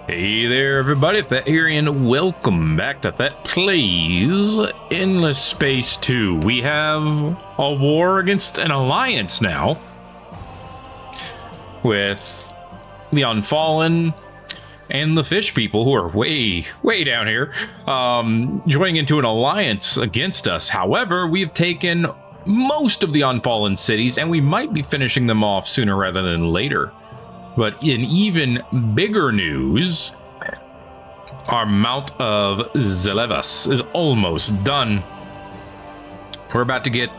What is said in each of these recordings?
Hey there, everybody. Thet here, and welcome back to Thet Plays Endless Space 2. We have a war against an alliance now with the Unfallen and the fish people, who are way down here, joining into an alliance against us. However, we have taken most of the Unfallen cities, and we might be finishing them off sooner rather than later. But in even bigger news, our Mount of Zelevas is almost done. We're about to get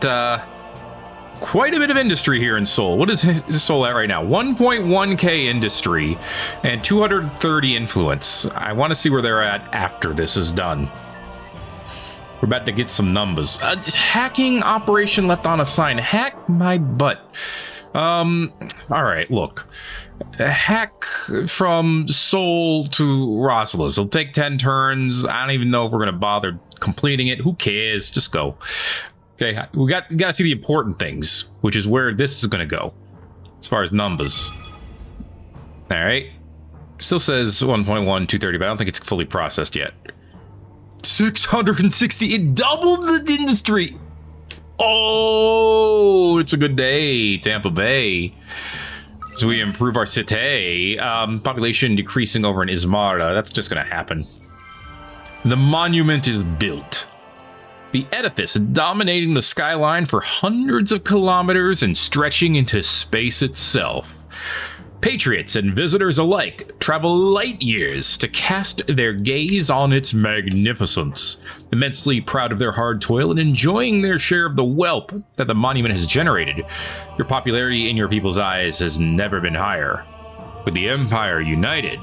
quite a bit of industry here in Seoul. What is Seoul at right now? 1.1k industry and 230 influence. I want to see where they're at after this is done. We're about to get some numbers. Hacking operation left unassigned. Hack my butt. All right, look. Hack from Seoul to Rosales. It'll take 10 turns. I don't even know if we're going to bother completing it. Who cares? Just go. Okay, we got to see the important things, which is where this is going to go as far as numbers. All right. Still says 1.1, 230, but I don't think it's fully processed yet. 660. It doubled the industry. Oh, it's a good day, Tampa Bay. So we improve our city. Population decreasing over in Ismarta. That's just going to happen. The monument is built. The edifice dominating the skyline for hundreds of kilometers and stretching into space itself. Patriots and visitors alike travel light years to cast their gaze on its magnificence, immensely proud of their hard toil and enjoying their share of the wealth that the monument has generated. Your popularity in your people's eyes has never been higher. With the Empire united,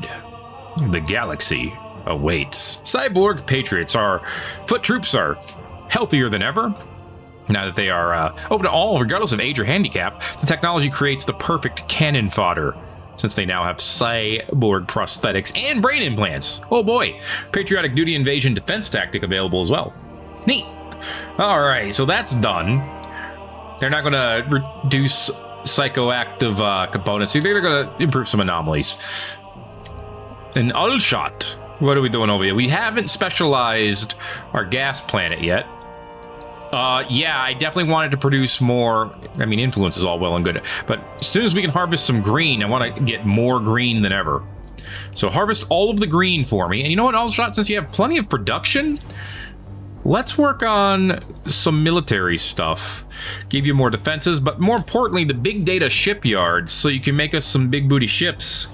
the galaxy awaits. Cyborg patriots, our foot troops, are healthier than ever. Now that they are open to all, regardless of age or handicap, the technology creates the perfect cannon fodder, since they now have cyborg prosthetics and brain implants. Oh boy, patriotic duty invasion defense tactic available as well. Neat. All right, so that's done. They're not going to reduce psychoactive components. They're going to improve some anomalies. An Ulshot. What are we doing over here? We haven't specialized our gas planet yet. Yeah, I definitely wanted to produce more. I mean, influence is all well and good, but as soon as we can harvest some green, I want to get more green than ever. So harvest all of the green for me. And you know what, Allshot, since you have plenty of production, let's work on some military stuff. Give you more defenses, but more importantly, the big data shipyards, so you can make us some big booty ships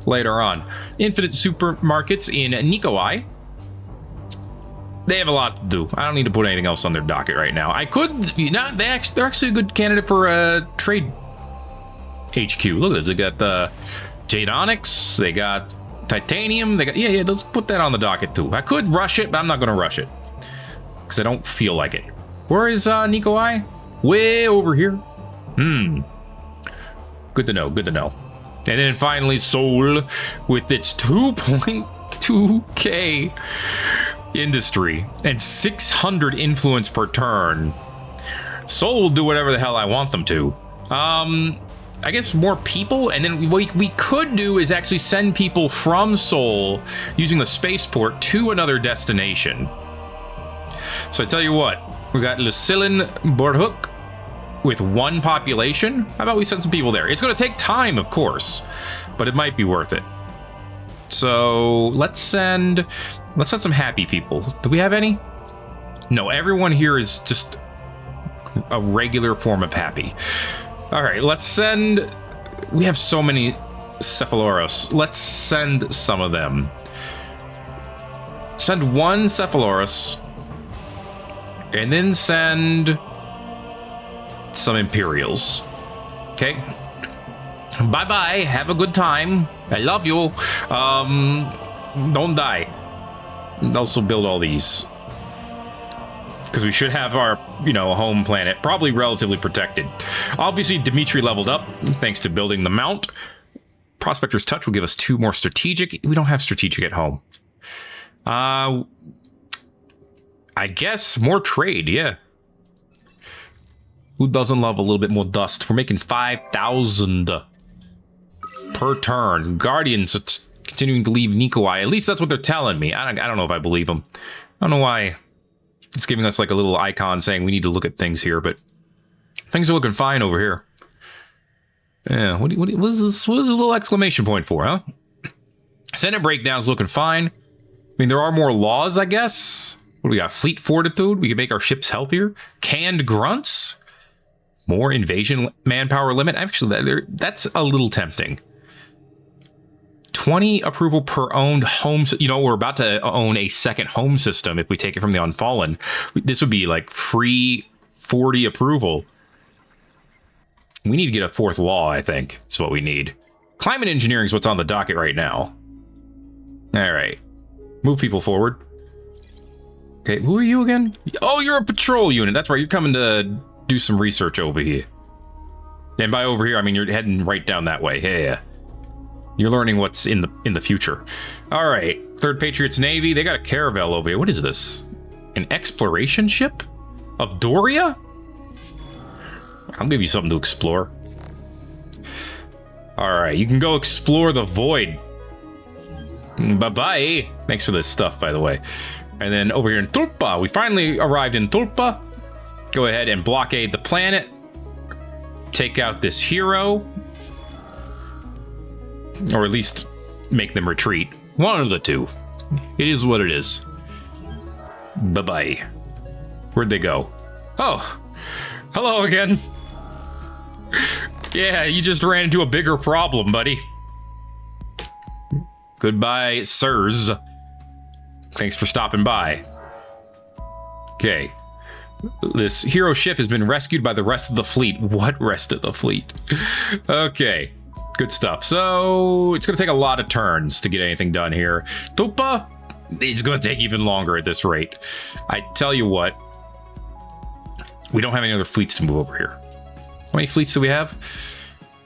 later on. Infinite supermarkets in Nikolai. They have a lot to do. I don't need to put anything else on their docket right now. I could, you know, they're actually a good candidate for a trade HQ. Look at this. They got the Jade Onyx. They got titanium. They got, yeah, let's put that on the docket too. I could rush it, but I'm not going to rush it because I don't feel like it. Where is Nikolai? Way over here. Good to know. Good to know. And then finally, Seoul with its 2.2k industry and 600 influence per turn. Seoul will do whatever the hell I want them to. I guess more people, and then what we could do is actually send people from Seoul using the spaceport to another destination. So I tell you what, we got Lucillin Borhook with 1 population. How about we send some people there? It's going to take time, of course, but it might be worth it. So let's send some happy people. Do we have any? No, everyone here is just a regular form of happy. All right, let's send. We have so many Cephaloros. Let's send some of them. Send 1 Cephaloros, and then send some Imperials. Okay. Bye-bye. Have a good time. I love you. Don't die. Also build all these, because we should have our, home planet probably relatively protected. Obviously, Dimitri leveled up thanks to building the mount. Prospector's Touch will give us 2 more strategic. We don't have strategic at home. I guess more trade, yeah. Who doesn't love a little bit more dust? We're making 5,000 per turn. Guardians continuing to leave Nikoi. At least that's what they're telling me. I don't know if I believe them. I don't know why it's giving us like a little icon saying we need to look at things here, but things are looking fine over here. Yeah, what is this little exclamation point for, huh? Senate breakdown's looking fine. I mean, there are more laws, I guess. What do we got? Fleet fortitude. We can make our ships healthier. Canned grunts. More invasion manpower limit. Actually, that's a little tempting. 20 approval per owned homes. You know, we're about to own a second home system if we take it from the unfallen. This would be like free 40 approval. We need to get a fourth law, I think, is what we need. Climate engineering is what's on the docket right now. All right. Move people forward. Okay, who are you again? Oh, you're a patrol unit. That's right. You're coming to do some research over here. And by over here, I mean you're heading right down that way. Yeah. You're learning what's in the future. All right. Third Patriots Navy. They got a caravel over here. What is this? An exploration ship of Doria? I'll give you something to explore. All right. You can go explore the void. Bye-bye. Thanks for this stuff, by the way. And then over here in Tulpa, we finally arrived in Tulpa. Go ahead and blockade the planet. Take out this hero. Or at least make them retreat. One of the two. It is what it is. Bye-bye. Where'd they go? Oh. Hello again. Yeah, you just ran into a bigger problem, buddy. Goodbye, sirs. Thanks for stopping by. Okay. This hero ship has been rescued by the rest of the fleet. What rest of the fleet? Okay. Good stuff. So, it's going to take a lot of turns to get anything done here. Tupa, it's going to take even longer at this rate. I tell you what. We don't have any other fleets to move over here. How many fleets do we have?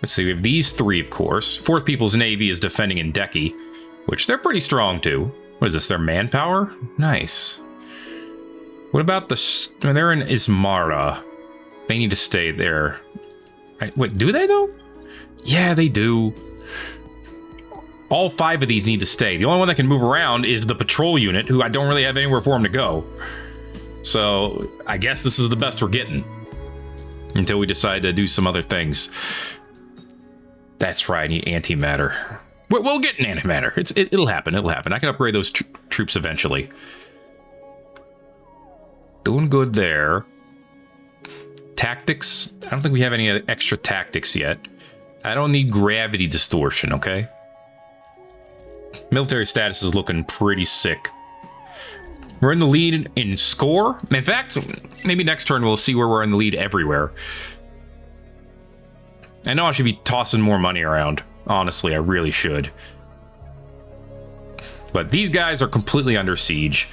Let's see. We have these three, of course. Fourth People's Navy is defending in Deki, which they're pretty strong too. What is this? Their manpower? Nice. What about they're in Ismara. They need to stay there. Wait, do they though? Yeah, they do. All 5 of these need to stay. The only one that can move around is the patrol unit, who I don't really have anywhere for them to go. So I guess this is the best we're getting until we decide to do some other things. That's right. I need antimatter. We'll get an antimatter. It'll happen. It'll happen. I can upgrade those troops eventually. Doing good there. Tactics. I don't think we have any extra tactics yet. I don't need gravity distortion, okay? Military status is looking pretty sick. We're in the lead in score. In fact, maybe next turn we'll see where we're in the lead everywhere. I know I should be tossing more money around. Honestly, I really should. But these guys are completely under siege.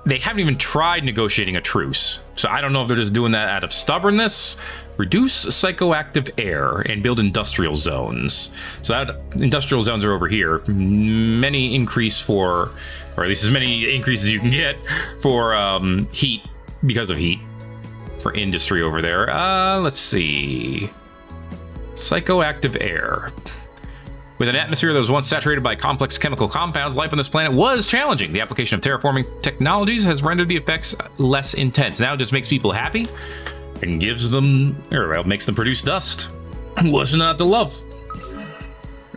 They haven't even tried negotiating a truce. So I don't know if they're just doing that out of stubbornness. Reduce psychoactive air and build industrial zones. So that industrial zones are over here. Many increase for, or at least as many increases you can get for heat, because of heat. For industry over there. Let's see. Psychoactive air. With an atmosphere that was once saturated by complex chemical compounds, life on this planet was challenging. The application of terraforming technologies has rendered the effects less intense. Now it just makes people happy and gives them, or well, makes them produce dust. What's not to love?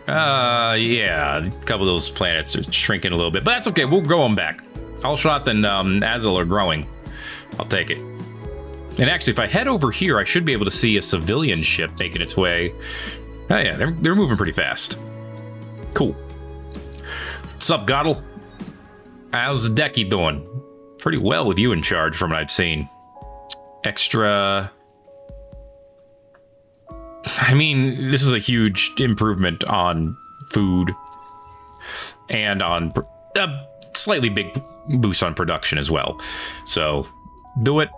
Yeah, a couple of those planets are shrinking a little bit, but that's okay. We'll grow them back. Alshot and Azul are growing. I'll take it. And actually, if I head over here, I should be able to see a civilian ship making its way. Oh yeah, they're moving pretty fast. Cool. What's up, Goddle? How's Deki doing? Pretty well with you in charge from what I've seen. Extra... I mean, this is a huge improvement on food. And on... a slightly big boost on production as well. So, do it.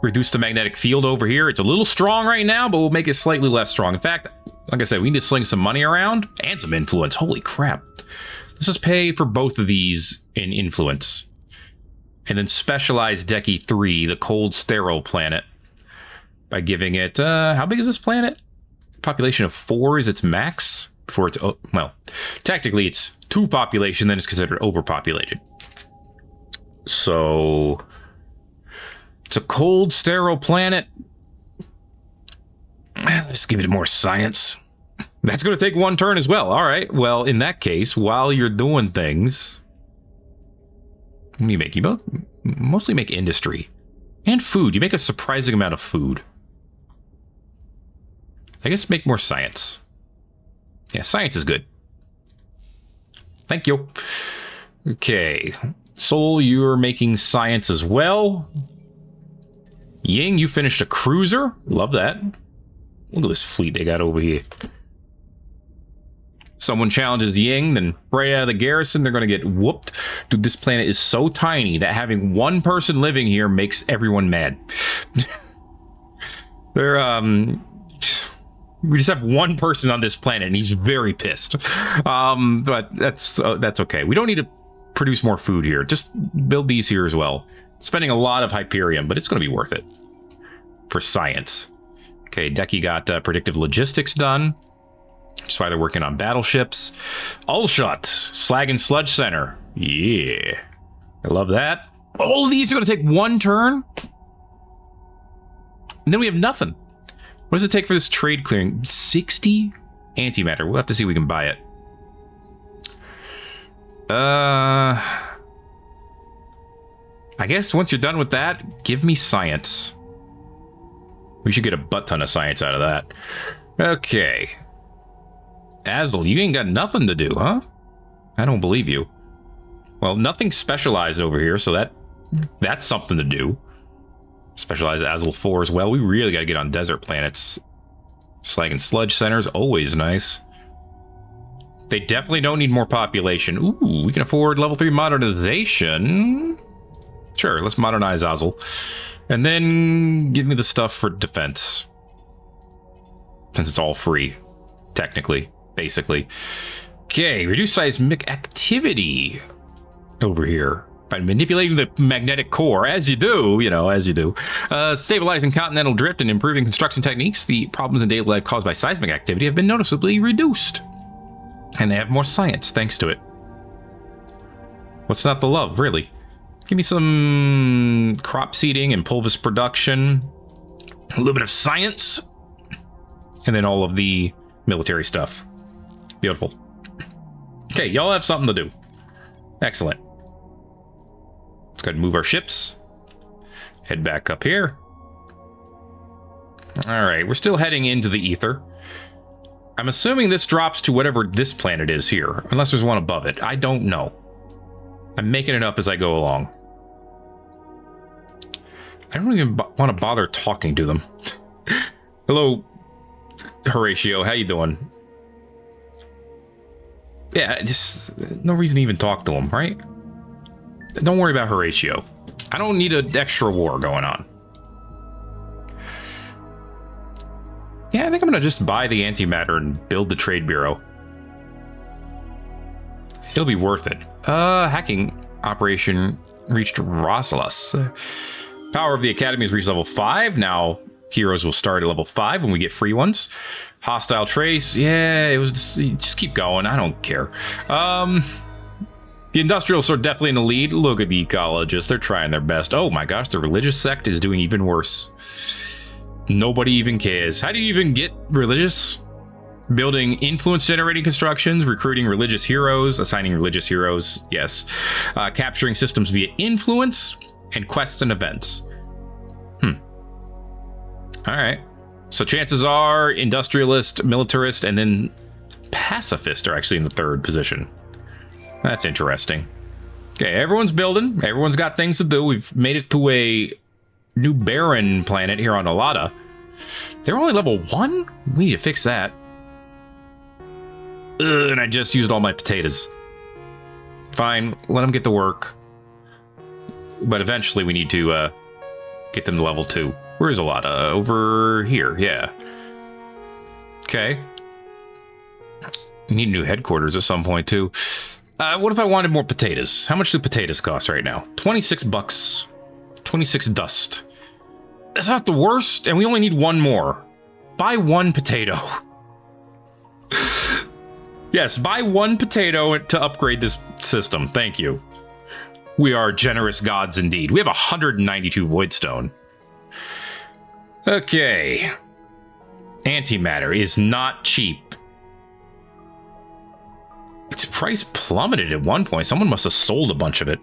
Reduce the magnetic field over here. It's a little strong right now, but we'll make it slightly less strong. In fact, like I said, we need to sling some money around and some influence. Holy crap. Let's just pay for both of these in influence. And then specialize Deki 3, the cold, sterile planet, by giving it... how big is this planet? Population of 4 is its max. before it's, well, technically it's 2 population, then it's considered overpopulated. So it's a cold, sterile planet. Let's give it more science. That's going to take 1 turn as well. All right. Well, in that case, while you're doing things, what do you make? You mostly make industry and food. You make a surprising amount of food. I guess make more science. Yeah, science is good. Thank you. Okay. Sol, you're making science as well. Ying, you finished a cruiser. Love that. Look at this fleet they got over here. Someone challenges Ying, then right out of the garrison, they're going to get whooped. Dude, this planet is so tiny that having 1 person living here makes everyone mad. We just have 1 person on this planet, and he's very pissed. But that's okay. We don't need to produce more food here. Just build these here as well. Spending a lot of Hyperion, but it's going to be worth it for science. Okay, Deki got predictive logistics done. That's why they're working on battleships. Allshot, Slag and Sludge Center. Yeah. I love that. All of these are going to take 1 turn? And then we have nothing. What does it take for this trade clearing? 60 antimatter. We'll have to see if we can buy it. I guess once you're done with that, give me science. We should get a butt ton of science out of that. Okay. Azel, you ain't got nothing to do, huh? I don't believe you. Well, nothing specialized over here, so that's something to do. Specialized Azel 4 as well. We really got to get on desert planets. Slag and Sludge Center's always nice. They definitely don't need more population. Ooh, we can afford level 3 modernization. Sure, let's modernize Azel. And then give me the stuff for defense. Since it's all free, technically, basically. Okay, reduce seismic activity over here. By manipulating the magnetic core, as you do, as you do. Stabilizing continental drift and improving construction techniques, the problems in daily life caused by seismic activity have been noticeably reduced. And they have more science thanks to it. What's not to love, really? Give me some crop seeding and pulvis production. A little bit of science. And then all of the military stuff. Beautiful. Okay, y'all have something to do. Excellent. Let's go ahead and move our ships. Head back up here. All right, we're still heading into the ether. I'm assuming this drops to whatever this planet is here, unless there's one above it. I don't know. I'm making it up as I go along. I don't even want to bother talking to them. Hello, Horatio. How you doing? Yeah, just no reason to even talk to him, right? Don't worry about Horatio. I don't need an extra war going on. Yeah, I think I'm going to just buy the antimatter and build the trade bureau. It'll be worth it. Hacking operation reached Rosalas. Power of the Academy has reached level 5. Now heroes will start at level 5 when we get free ones. Hostile trace. Yeah, it was just keep going. I don't care. The industrials are definitely in the lead. Look at the ecologists. They're trying their best. Oh my gosh, the religious sect is doing even worse. Nobody even cares. How do you even get religious? Building influence generating constructions, recruiting religious heroes, assigning religious heroes, yes. Capturing systems via influence, and quests and events. Alright. So chances are industrialist, militarist, and then pacifist are actually in the 3rd position. That's interesting. Okay, everyone's building. Everyone's got things to do. We've made it to a new barren planet here on Alada. They're only level 1? We need to fix that. Ugh, and I just used all my potatoes. Fine, let them get to work. But eventually we need to get them to level 2. Where is Alada? Over here, yeah. Okay. We need new headquarters at some point too. What if I wanted more potatoes? How much do potatoes cost right now? 26 bucks. 26 dust. That's not the worst, and we only need 1 more. Buy 1 potato. Yes, buy 1 potato to upgrade this system. Thank you. We are generous gods indeed. We have 192 voidstone. Okay. Antimatter is not cheap. Its price plummeted at one point. Someone must have sold a bunch of it.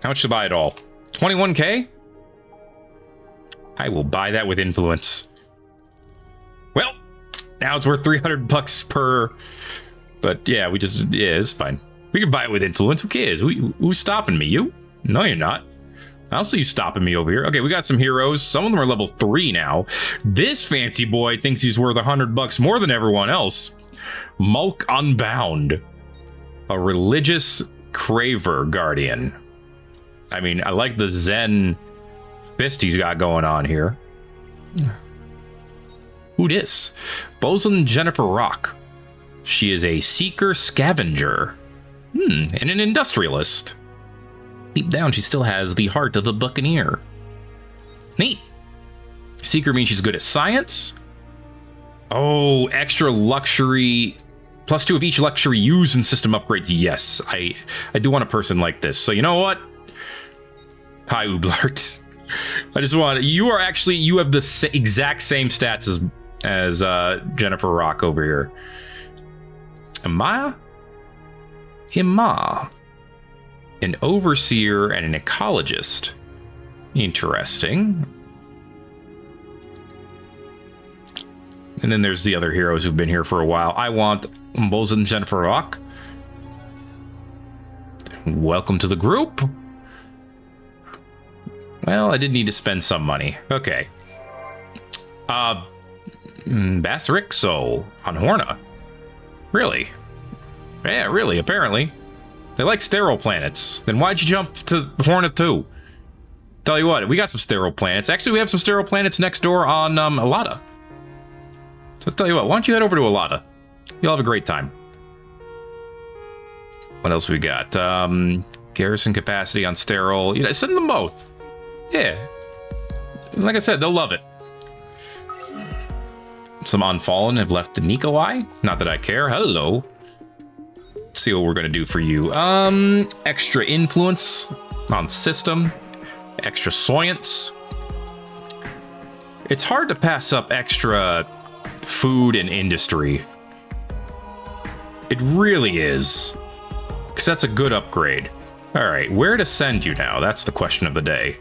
How much to buy it all? 21k? I will buy that with influence. Well, now it's worth 300 bucks per. But yeah, it's fine. We can buy it with influence. Who cares? Who's stopping me? You? No, you're not. I don't see you stopping me over here. Okay, we got some heroes. Some of them are level 3 now. This fancy boy thinks he's worth 100 bucks more than everyone else. Mulk Unbound. A religious craver guardian. I mean, I like the Zen fist he's got going on here. Who dis? Bosun Jennifer Rock. She is a seeker scavenger. And an industrialist. Deep down, she still has the heart of a buccaneer. Neat. Seeker means she's good at science. Oh, extra luxury. +2 of each luxury used in system upgrades. Yes, I do want a person like this. So you know what? Hi, Ublart. I just want you have the exact same stats as Jennifer Rock over here. Amaya? Hima. An overseer and an ecologist. Interesting. And then there's the other heroes who've been here for a while. I want Bosun Jennifer Rock. Welcome to the group. Well, I did need to spend some money. Okay. Basaric Soul on Horna. Really? Yeah, really, apparently. They like sterile planets. Then why'd you jump to Horna too? Tell you what, we got some sterile planets. Actually, we have some sterile planets next door on Alada. So tell you what, why don't you head over to Alada? You'll have a great time. What else we got? Garrison capacity on sterile. You know, send them both. Yeah. Like I said, they'll love it. Some unfallen have left the Nikoi. Not that I care. Hello. Let's see what we're gonna do for you. Extra influence on system. Extra science. It's hard to pass up extra food and industry. It really is. Because that's a good upgrade. Alright, where to send you now? That's the question of the day.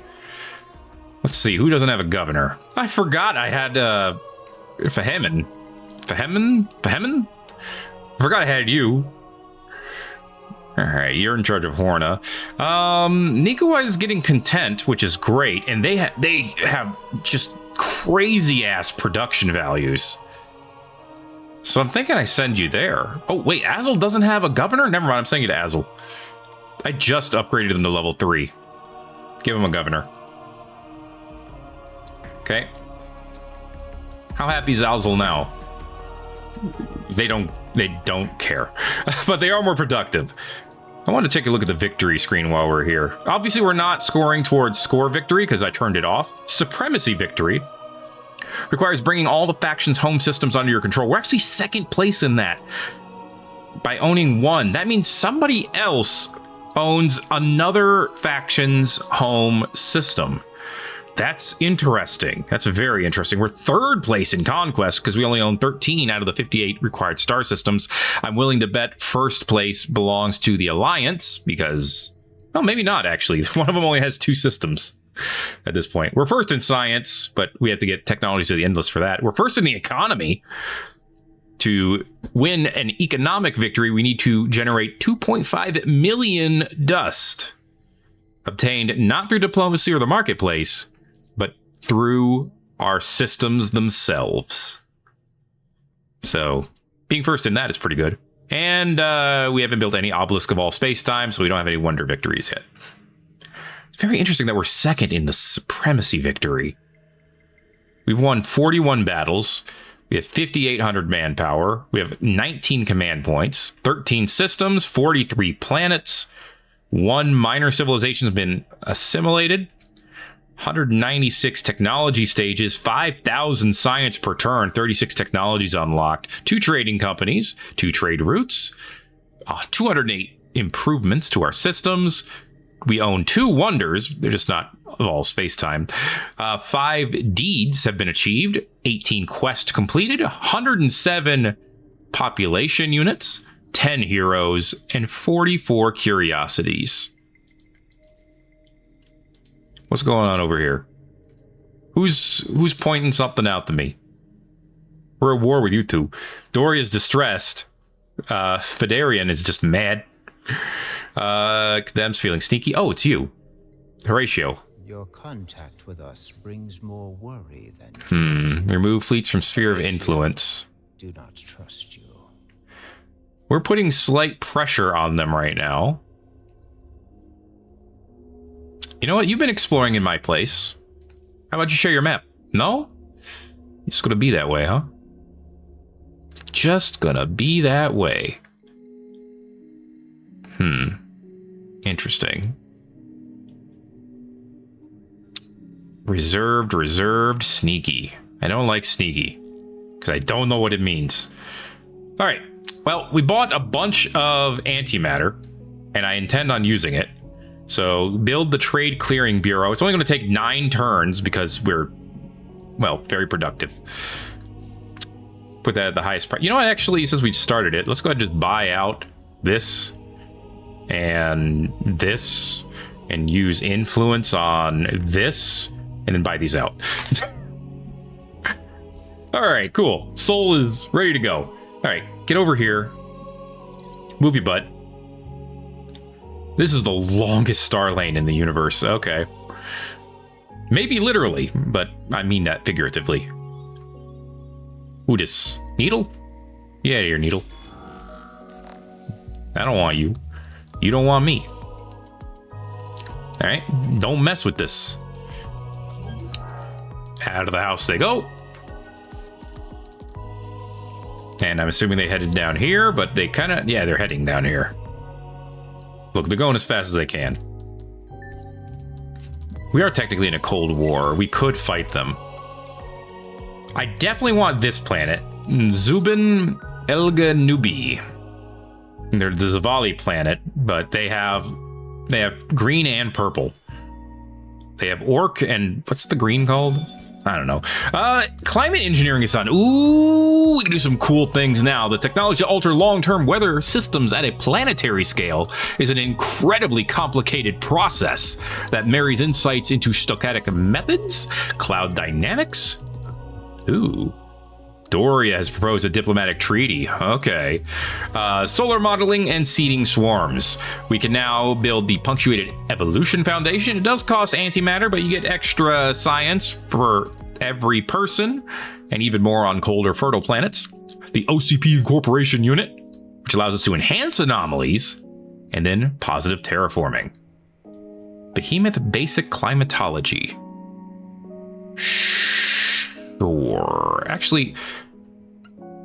Let's see, who doesn't have a governor? I forgot I had Fahemin. Fahemin? I forgot I had you. Alright, you're in charge of Horna. Nikoi is getting content, which is great, and they have just crazy ass production values. So I'm thinking I send you there. Oh wait, Azel doesn't have a governor? Never mind, I'm sending you to Azel. I just upgraded him to level 3. Give him a governor. Okay. How happy is Azel now? They don't care. But they are more productive. I want to take a look at the victory screen while we're here. Obviously, we're not scoring towards score victory because I turned it off. Supremacy victory requires bringing all the factions' home systems under your control. We're actually second place in that by owning 1. That means somebody else owns another faction's home system. That's interesting. That's very interesting. We're third place in Conquest because we only own 13 out of the 58 required star systems. I'm willing to bet first place belongs to the Alliance because, well, maybe not actually. One of them only has 2 systems at this point. We're first in science, but we have to get technology to the endless for that. We're first in the economy. To win an economic victory, we need to generate 2.5 million dust. Obtained not through diplomacy or the marketplace, but through our systems themselves. So, being first in that is pretty good. And we haven't built any obelisk of all space-time, so we don't have any wonder victories yet. It's very interesting that we're second in the supremacy victory. We've won 41 battles. We have 5,800 manpower. We have 19 command points, 13 systems, 43 planets. 1 minor civilization has been assimilated. 196 technology stages, 5,000 science per turn, 36 technologies unlocked, 2 trading companies, 2 trade routes, 208 improvements to our systems. We own 2 wonders. They're just not of all space-time. 5 deeds have been achieved, 18 quests completed, 107 population units, 10 heroes, and 44 curiosities. What's going on over here? Who's pointing something out to me? We're at war with you two. Doria's distressed. Federian is just mad. Them's feeling sneaky. Oh, it's you. Horatio. Your contact with us brings more worry than... Remove fleets from sphere of influence. Do not trust you. We're putting slight pressure on them right now. You know what? You've been exploring in my place. How about you share your map? No? It's gonna be that way, huh? Just gonna be that way. Interesting. Reserved, sneaky. I don't like sneaky, because I don't know what it means. Alright, well, we bought a bunch of antimatter, and I intend on using it. So, build the Trade Clearing Bureau. It's only going to take 9 turns, because we're, well, very productive. Put that at the highest price. You know what, actually, since we started it, let's go ahead and just buy out this, and use influence on this, and then buy these out. Alright, cool. Soul is ready to go. Alright, get over here. Move your butt. This is the longest star lane in the universe. Okay. Maybe literally, but I mean that figuratively. Who this? Needle? Get out of here, Needle. I don't want you. You don't want me. Alright, don't mess with this. Out of the house they go. And I'm assuming they headed down here, but they kind of... Yeah, they're heading down here. Look, they're going as fast as they can. We are technically in a Cold War. We could fight them. I definitely want this planet. Zubin Elga Nubi. They're the Zavali planet, but they have green and purple. They have orc and... What's the green called? I don't know. Climate engineering is done. Ooh, we can do some cool things now. The technology to alter long-term weather systems at a planetary scale is an incredibly complicated process that marries insights into stochastic methods, cloud dynamics. Ooh. Doria has proposed a diplomatic treaty. Okay. Solar modeling and seeding swarms. We can now build the Punctuated Evolution Foundation. It does cost antimatter, but you get extra science for every person, and even more on colder, fertile planets. The OCP Incorporation Unit, which allows us to enhance anomalies, and then positive terraforming. Behemoth Basic Climatology. Sure. Actually,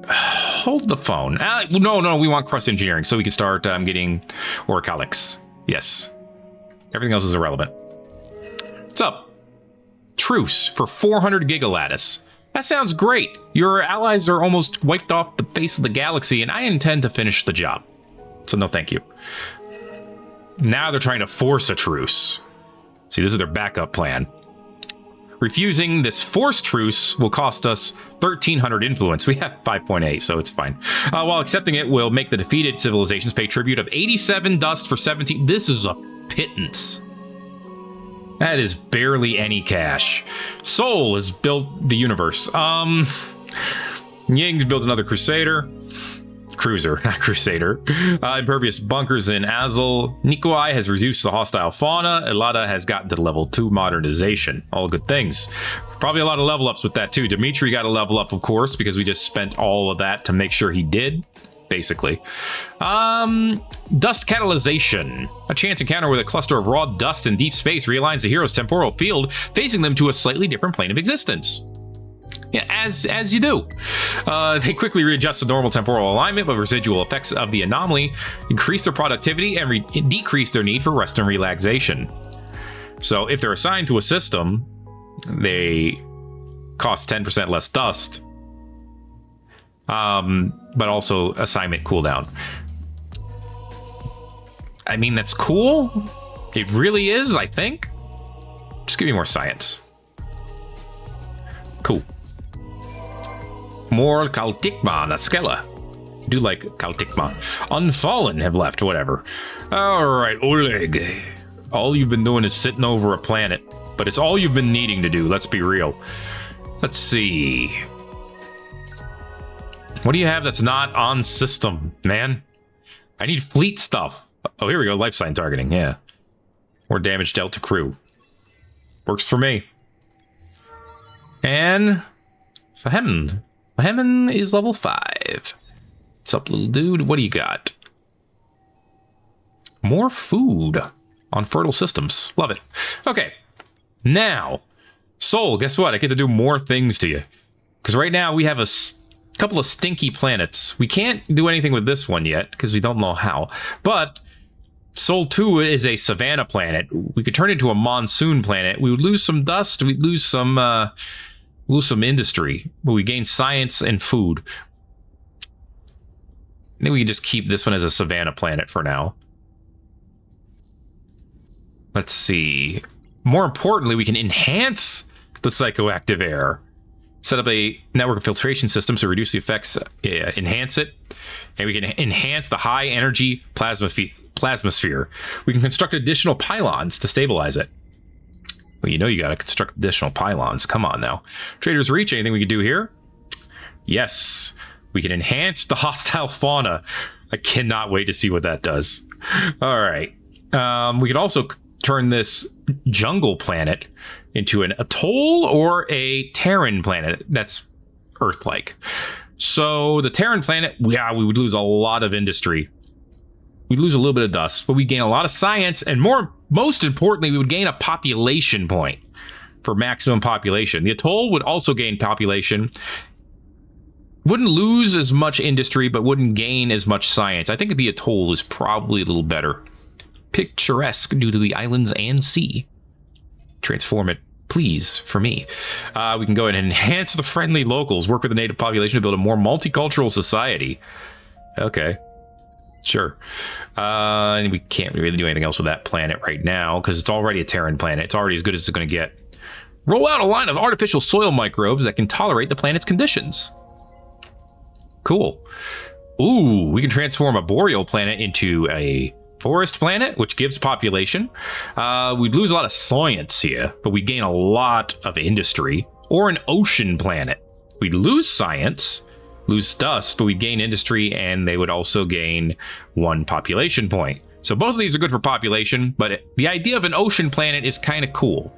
hold the phone. No, we want crust engineering so we can start getting Orichalix. Yes. Everything else is irrelevant. What's up? Truce for 400 gigalattice. That sounds great. Your allies are almost wiped off the face of the galaxy, and I intend to finish the job. So no thank you. Now they're trying to force a truce. See, this is their backup plan. Refusing this forced truce will cost us 1,300 influence. We have 5.8, so it's fine. While accepting it will make the defeated civilizations pay tribute of 87 dust for 17. This is a pittance. That is barely any cash. Soul has built the universe. Ying's built another crusader. Cruiser, not crusader. Impervious bunkers in Azul. Nikolai has reduced the hostile fauna. Elada has gotten to level 2 modernization. All good things. Probably a lot of level ups with that too. Dimitri got a level up, of course, because we just spent all of that to make sure he did. Basically. Dust catalyzation. A chance encounter with a cluster of raw dust in deep space realigns the hero's temporal field, phasing them to a slightly different plane of existence. Yeah, as you do. They quickly readjust to normal temporal alignment, but residual effects of the anomaly increase their productivity and decrease their need for rest and relaxation. So if they're assigned to a system, they cost 10% less dust, but also assignment cooldown. I mean, that's cool. It really is, I think. Just give me more science. Cool. More Kaltikma, Naskela. Do like Kaltikma. Unfallen have left, whatever. Alright, Oleg. All you've been doing is sitting over a planet. But it's all you've been needing to do, let's be real. Let's see. What do you have that's not on system, man? I need fleet stuff. Oh, here we go. Life sign targeting, yeah. More damage dealt to crew. Works for me. And Fahemen. Fahemen is level 5. What's up, little dude? What do you got? More food on fertile systems. Love it. Okay. Now, Sol, guess what? I get to do more things to you. Because right now we have a couple of stinky planets. We can't do anything with this one yet because we don't know how. But Sol 2 is a savanna planet. We could turn it into a monsoon planet. We would lose some dust. We'd lose some industry. But we gain science and food. I think we can just keep this one as a savanna planet for now. Let's see. More importantly, we can enhance the psychoactive air. Set up a network of filtration systems to reduce the effects, enhance it. And we can enhance the high energy plasmasphere. We can construct additional pylons to stabilize it. Well, you know you got to construct additional pylons. Come on now. Trader's Reach, anything we can do here? Yes. We can enhance the hostile fauna. I cannot wait to see what that does. All right. We could also turn this jungle planet into an atoll or a Terran planet that's Earth-like. So the Terran planet, yeah, we would lose a lot of industry. We'd lose a little bit of dust, but we gain a lot of science, and most importantly, we would gain a population point for maximum population. The atoll would also gain population. Wouldn't lose as much industry, but wouldn't gain as much science. I think the atoll is probably a little better. Picturesque due to the islands and sea. Transform it, please, for me. We can go ahead and enhance the friendly locals. Work with the native population to build a more multicultural society. Okay. Sure. And we can't really do anything else with that planet right now because it's already a Terran planet. It's already as good as it's going to get. Roll out a line of artificial soil microbes that can tolerate the planet's conditions. Cool. Ooh, we can transform a boreal planet into a forest planet, which gives population. We'd lose a lot of science here, but we gain a lot of industry. Or an ocean planet. We'd lose science, lose dust, but we'd gain industry, and they would also gain 1 population point. So both of these are good for population, but the idea of an ocean planet is kind of cool.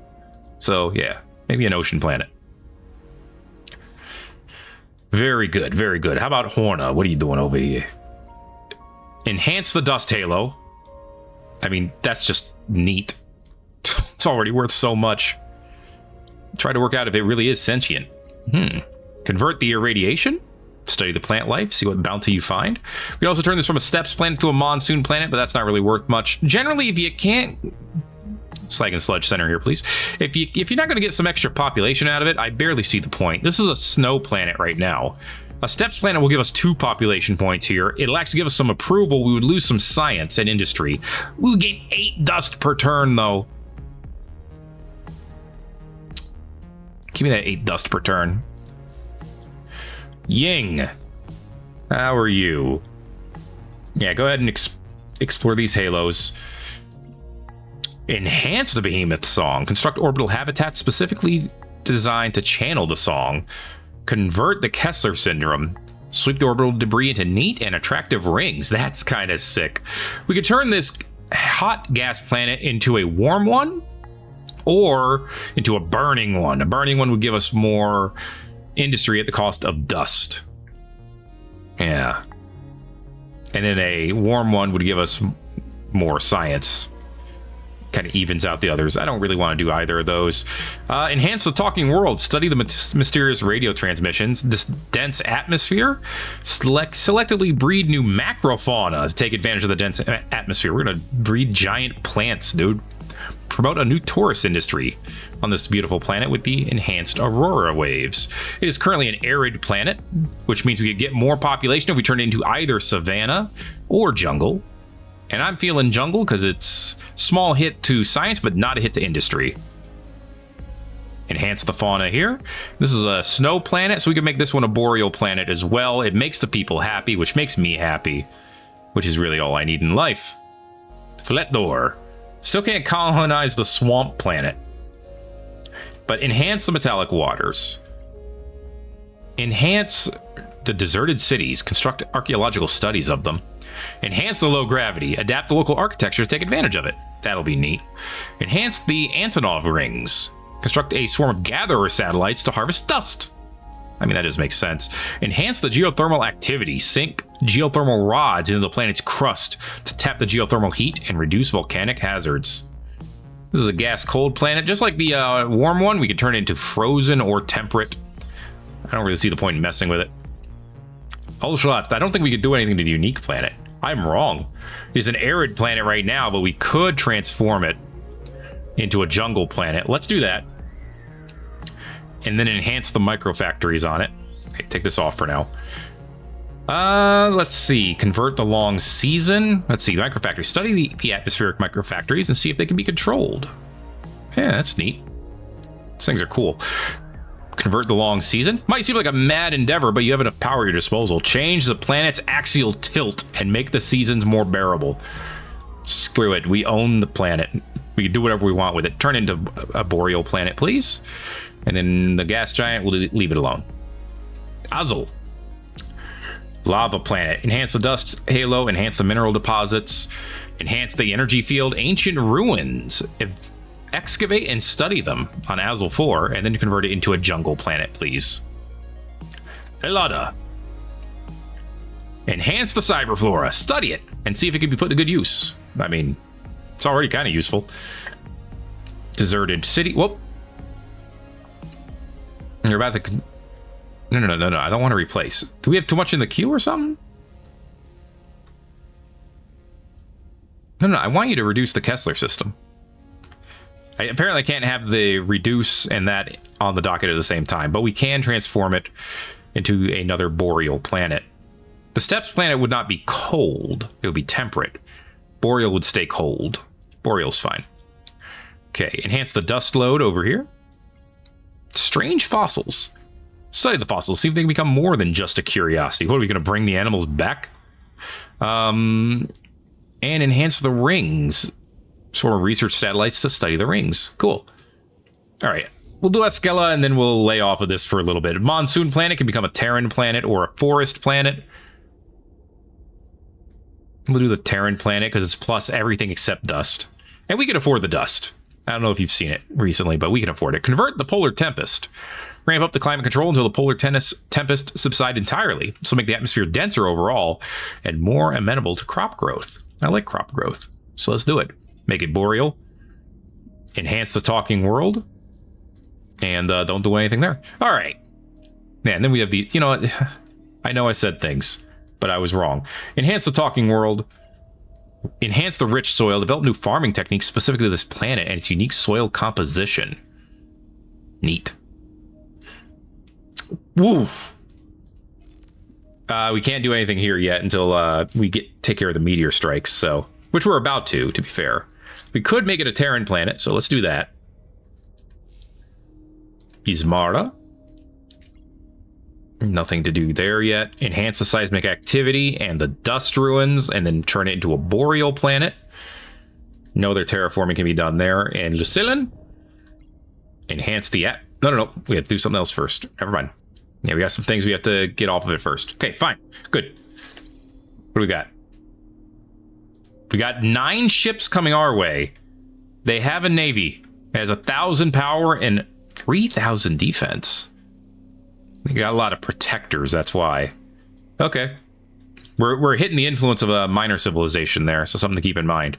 So yeah, maybe an ocean planet. Very good, very good. How about Horna? What are you doing over here? Enhance the dust halo. I mean, that's just neat. It's already worth so much. Try to work out if it really is sentient. Convert the irradiation. Study the plant life. See what bounty you find. We can also turn this from a steppes planet to a monsoon planet, but that's not really worth much. Generally, if you can't... Slag and Sludge Center here, please. If you're not going to get some extra population out of it, I barely see the point. This is a snow planet right now. A steppes planet will give us 2 population points here. It'll actually give us some approval. We would lose some science and industry. We would gain 8 dust per turn, though. Give me that 8 dust per turn. Ying. How are you? Yeah, go ahead and explore these halos. Enhance the Behemoth song. Construct orbital habitats specifically designed to channel the song. Convert the Kessler syndrome. Sweep the orbital debris into neat and attractive rings. That's kind of sick. We could turn this hot gas planet into a warm one or into a burning one. A burning one would give us more industry at the cost of dust. Yeah. And then a warm one would give us more science. Kind of evens out the others. I don't really want to do either of those. Enhance the talking world. Study the mysterious radio transmissions. This dense atmosphere. Selectively breed new macrofauna to take advantage of the dense atmosphere. We're going to breed giant plants, dude. promote a new tourist industry on this beautiful planet with the enhanced aurora waves. It is currently an arid planet, which means we could get more population if we turn it into either savanna or jungle. And I'm feeling jungle because it's small hit to science, but not a hit to industry. Enhance the fauna here. This is a snow planet, so we can make this one a boreal planet as well. It makes the people happy, which makes me happy, which is really all I need in life. Fletdor. Still can't colonize the swamp planet, but enhance the metallic waters. Enhance the deserted cities. Construct archaeological studies of them. Enhance the low gravity. Adapt the local architecture to take advantage of it. That'll be neat. Enhance the Antonov rings. Construct a swarm of gatherer satellites to harvest dust. I mean, that does make sense. Enhance the geothermal activity. Sink geothermal rods into the planet's crust to tap the geothermal heat and reduce volcanic hazards. This is a gas-cold planet. Just like the warm one, we could turn it into frozen or temperate. I don't really see the point in messing with it. Ulshlat, I don't think we could do anything to the unique planet. I'm wrong. It's an arid planet right now, but we could transform it into a jungle planet. Let's do that. And then enhance the microfactories on it. Okay, take this off for now. Let's see. Convert the long season. Let's see. The microfactories. Study the atmospheric microfactories and see if they can be controlled. Yeah, that's neat. These things are cool. Convert the long season. Might seem like a mad endeavor, but you have enough power at your disposal. Change the planet's axial tilt and make the seasons more bearable. Screw it. We own the planet. We can do whatever we want with it. Turn into a boreal planet, please. And then the gas giant, we'll leave it alone. Azel. Lava planet. Enhance the dust halo. Enhance the mineral deposits. Enhance the energy field. Ancient ruins. Excavate and study them on Azel 4, and then convert it into a jungle planet, please. Elada. Enhance the cyberflora. Study it and see if it can be put to good use. I mean, it's already kind of useful. Deserted city. Whoop. You're about to... No. I don't want to replace. Do we have too much in the queue or something? No. I want you to reduce the Kessler system. Apparently, I can't have the reduce and that on the docket at the same time, but we can transform it into another boreal planet. The Steppes planet would not be cold. It would be temperate. Boreal would stay cold. Boreal's fine. Okay, enhance the dust load over here. Strange fossils. Study the fossils. See if they can become more than just a curiosity. What, are we going to bring the animals back? And enhance the rings. Sort of research satellites to study the rings. Cool. All right. We'll do Escala and then we'll lay off of this for a little bit. Monsoon planet can become a Terran planet or a forest planet. We'll do the Terran planet because it's plus everything except dust. And we can afford the dust. I don't know if you've seen it recently, but we can afford it. Convert the Polar Tempest. Ramp up the climate control until the Polar Tempest subside entirely. So make the atmosphere denser overall and more amenable to crop growth. I like crop growth. So let's do it. Make it boreal. Enhance the talking world. And don't do anything there. All right. Yeah, and then we have the... You know what? I know I said things, but I was wrong. Enhance the talking world. Enhance the rich soil. Develop new farming techniques specific to this planet and its unique soil composition. Neat. Woof. We can't do anything here yet until we take care of the meteor strikes, so... Which we're about to be fair. We could make it a Terran planet, so let's do that. Ismara. Nothing to do there yet. Enhance the seismic activity and the dust ruins, and then turn it into a boreal planet. No other terraforming can be done there. And Lucillin. Enhance the... No. We have to do something else first. Never mind. Yeah, we got some things we have to get off of it first. Okay, fine. Good. What do we got? We got 9 ships coming our way. They have a navy. It has 1,000 power and 3,000 defense. They got a lot of protectors, that's why. Okay. We're hitting the influence of a minor civilization there, so something to keep in mind.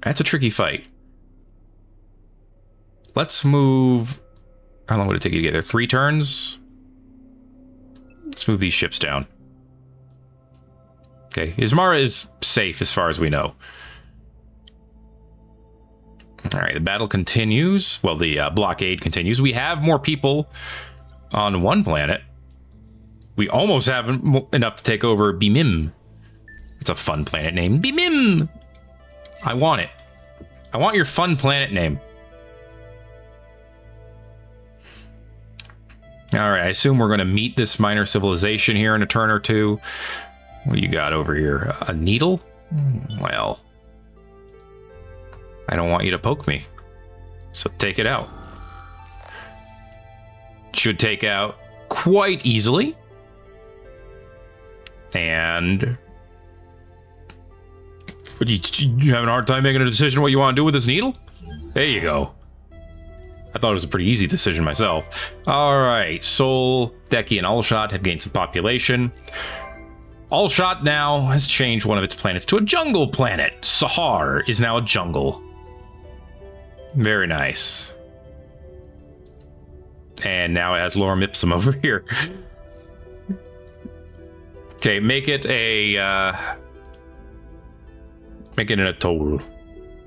That's a tricky fight. Let's move... How long would it take you to get there? 3 turns? Let's move these ships down. Okay, Ismara is safe as far as we know. All right, the battle continues. Well, the blockade continues. We have more people on one planet. We almost have enough to take over Bimim. It's a fun planet name. Bimim! I want it. I want your fun planet name. All right, I assume we're going to meet this minor civilization here in a turn or two. What do you got over here? A needle? Well, I don't want you to poke me. So take it out. Should take out quite easily. And you having a hard time making a decision what you want to do with this needle? There you go. I thought it was a pretty easy decision myself. All right, Sol, Deki, and Alshot have gained some population. Alshot now has changed one of its planets to a jungle planet. Sahar is now a jungle. Very nice. And now it has Lorem Ipsum over here. Okay, make it an atoll.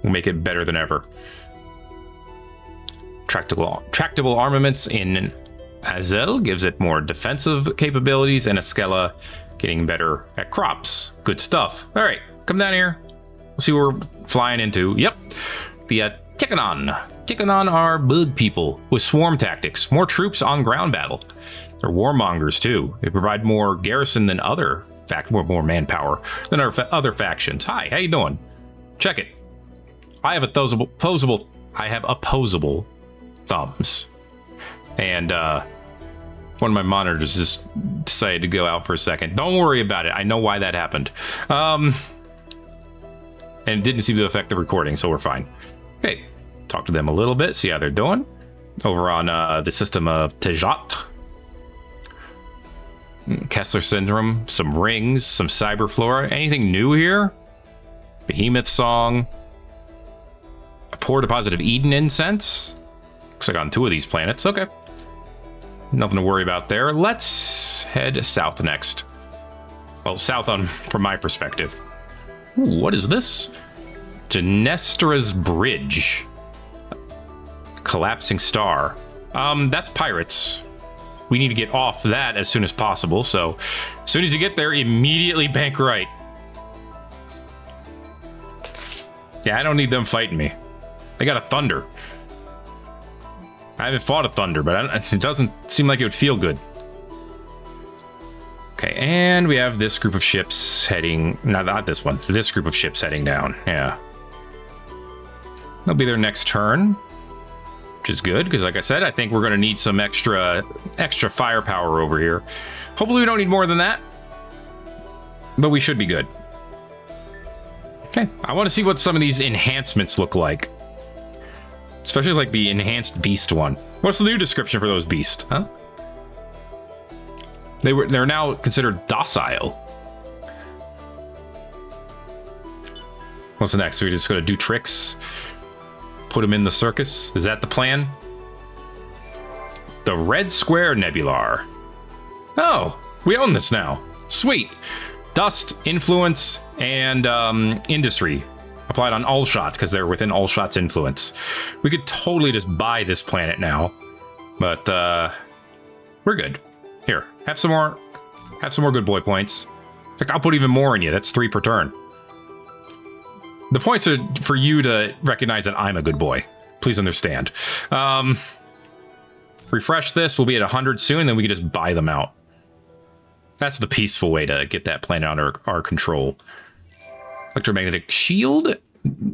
We'll make it better than ever. Tractable armaments in Azel gives it more defensive capabilities, and Askella getting better at crops. Good stuff. All right, come down here. We'll see what we're flying into. Yep, the Tikanan. Tikanan are bug people with swarm tactics. More troops on ground battle. They're warmongers too. They provide more garrison than other more manpower than our other factions. Hi, how you doing? Check it. I have opposable thumbs, and one of my monitors just decided to go out for a second. Don't worry about it. I know why that happened. And it didn't seem to affect the recording, so we're fine. Okay, talk to them a little bit, see how they're doing over on the system of Tejat. Kessler Syndrome, some rings, some cyberflora. Anything new here? Behemoth Song. A poor deposit of Eden incense. Looks like on 2 of these planets. Okay. Nothing to worry about there. Let's head south next. Well, south from my perspective. Ooh, what is this? Genestra's Bridge. Collapsing Star. That's pirates. We need to get off that as soon as possible. So as soon as you get there, immediately bank right. Yeah, I don't need them fighting me. They got a Thunder. I haven't fought a Thunder, but it doesn't seem like it would feel good. Okay, and we have this group of ships heading... Not this one. This group of ships heading down. Yeah. They'll be their next turn, which is good, because like I said, I think we're going to need some extra firepower over here. Hopefully we don't need more than that, but we should be good. Okay, I want to see what some of these enhancements look like. Especially like the enhanced beast one. What's the new description for those beasts, huh? They're now considered docile. What's the next? We're just going to do tricks. Put them in the circus. Is that the plan? The Red Square Nebular. Oh, we own this now. Sweet. Dust, influence, and industry. Applied on Alshot because they're within Alshot's influence. We could totally just buy this planet now, but we're good. Here, have some more good boy points. In fact, I'll put even more in you. That's 3 per turn. The points are for you to recognize that I'm a good boy. Please understand. Refresh this. We'll be at 100 soon, then we can just buy them out. That's the peaceful way to get that planet under our control. Electromagnetic shield,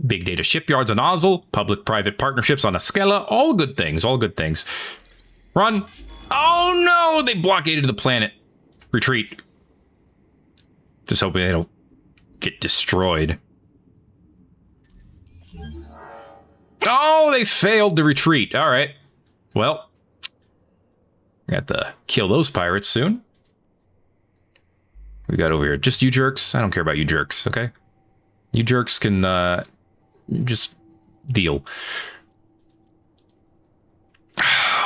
big data shipyards on Ozel, public-private partnerships on Askella, all good things, all good things. Run. Oh no, they blockaded the planet. Retreat. Just hoping they don't get destroyed. Oh, they failed to retreat. All right. Well, we got to kill those pirates soon. We got over here. Just you jerks. I don't care about you jerks, okay? You jerks can just deal.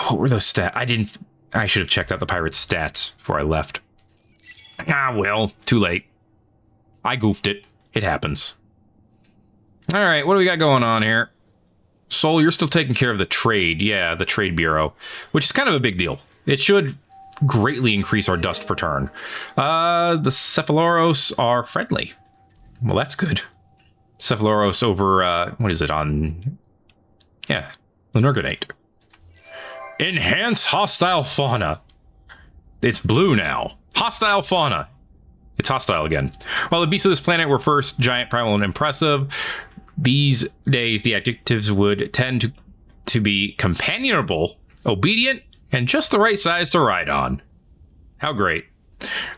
What were those stats? I should have checked out the pirates' stats before I left. Ah, well, too late. I goofed it. It happens. All right, what do we got going on here? Sol, you're still taking care of the trade. Yeah, the trade bureau, which is kind of a big deal. It should greatly increase our dust per turn. The Cephaloros are friendly. Well, that's good. Cephaloros over, what is it on? Yeah, Lenurgonate. Enhance hostile fauna. It's blue now. Hostile fauna. It's hostile again. While the beasts of this planet were first giant, primal, and impressive, these days the adjectives would tend to be companionable, obedient, and just the right size to ride on. How great.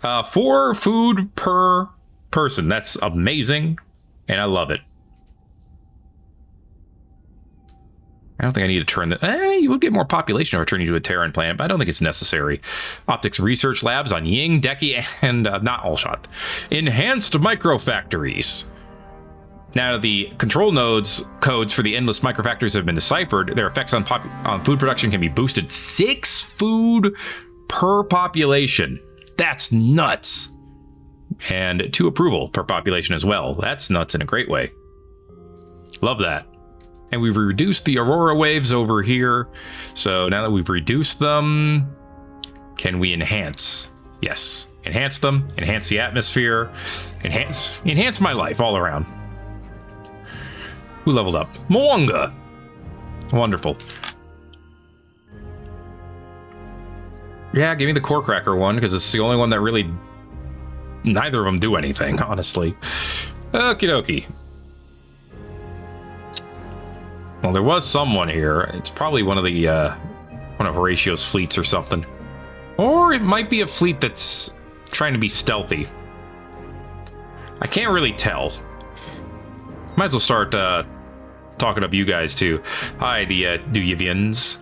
4 food per person. That's amazing, and I love it. I don't think I need to turn the... you would get more population over turning to a Terran planet, but I don't think it's necessary. Optics research labs on Ying, Deki, and not Allshot. Enhanced microfactories. Now that the control nodes codes for the endless microfactories have been deciphered, their effects on food production can be boosted. 6 food per population. That's nuts. And 2 approval per population as well. That's nuts in a great way. Love that. And we've reduced the aurora waves over here. So now that we've reduced them, can we enhance? Yes. Enhance them, enhance the atmosphere, enhance my life all around. Who leveled up? Mwanga. Wonderful. Yeah, give me the core cracker one, because it's the only one that really... Neither of them do anything, honestly. Okie dokie. Well, there was someone here. It's probably one of the one of Horatio's fleets or something. Or it might be a fleet that's trying to be stealthy. I can't really tell. Might as well start talking up you guys too. Hi, the Duyavians.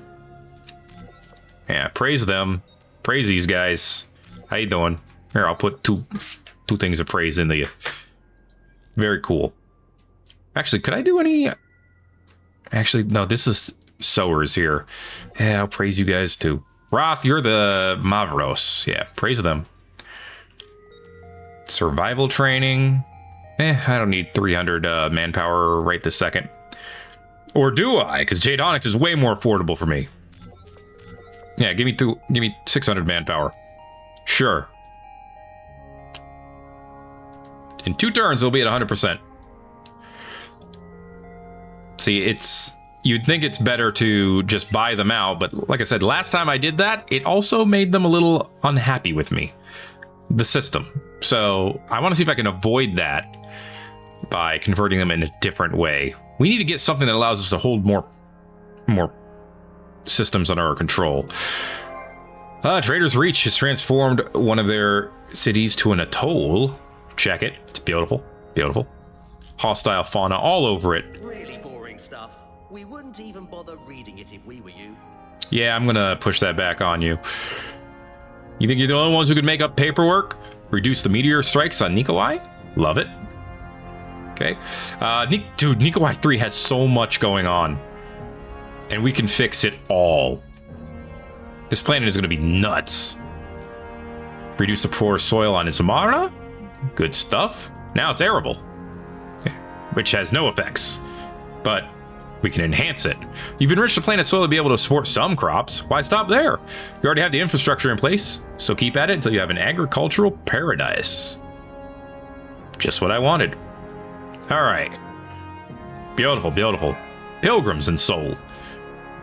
Yeah, praise them. Praise these guys. How you doing? Here, I'll put two things of praise into you. Very cool. Actually, could I do any... Actually, no, this is sowers here. Yeah, I'll praise you guys too. Roth, you're the Mavros. Yeah, praise them. Survival training. I don't need 300 manpower right this second. Or do I? Because Jade Onyx is way more affordable for me. Yeah, give me 600 manpower. Sure. In 2 turns, they'll be at 100%. See, you'd think it's better to just buy them out, but like I said, last time I did that, it also made them a little unhappy with me, the system. So I want to see if I can avoid that by converting them in a different way. We need to get something that allows us to hold more systems under our control. Trader's Reach has transformed one of their cities to an atoll. Check it. It's beautiful. Beautiful. Hostile fauna all over it. Really boring stuff. We wouldn't even bother reading it if we were you. Yeah, I'm gonna push that back on you. You think you're the only ones who could make up paperwork? Reduce the meteor strikes on Nikolai? Love it. Okay. Dude, Nikolai 3 has so much going on. And we can fix it all. This planet is gonna be nuts. Reduce the poor soil on Ismara? Good stuff. Now it's arable. Which has no effects. But we can enhance it. You've enriched the planet's soil to be able to support some crops. Why stop there? You already have the infrastructure in place, so keep at it until you have an agricultural paradise. Just what I wanted. All right. Beautiful, beautiful. Pilgrims in Sol.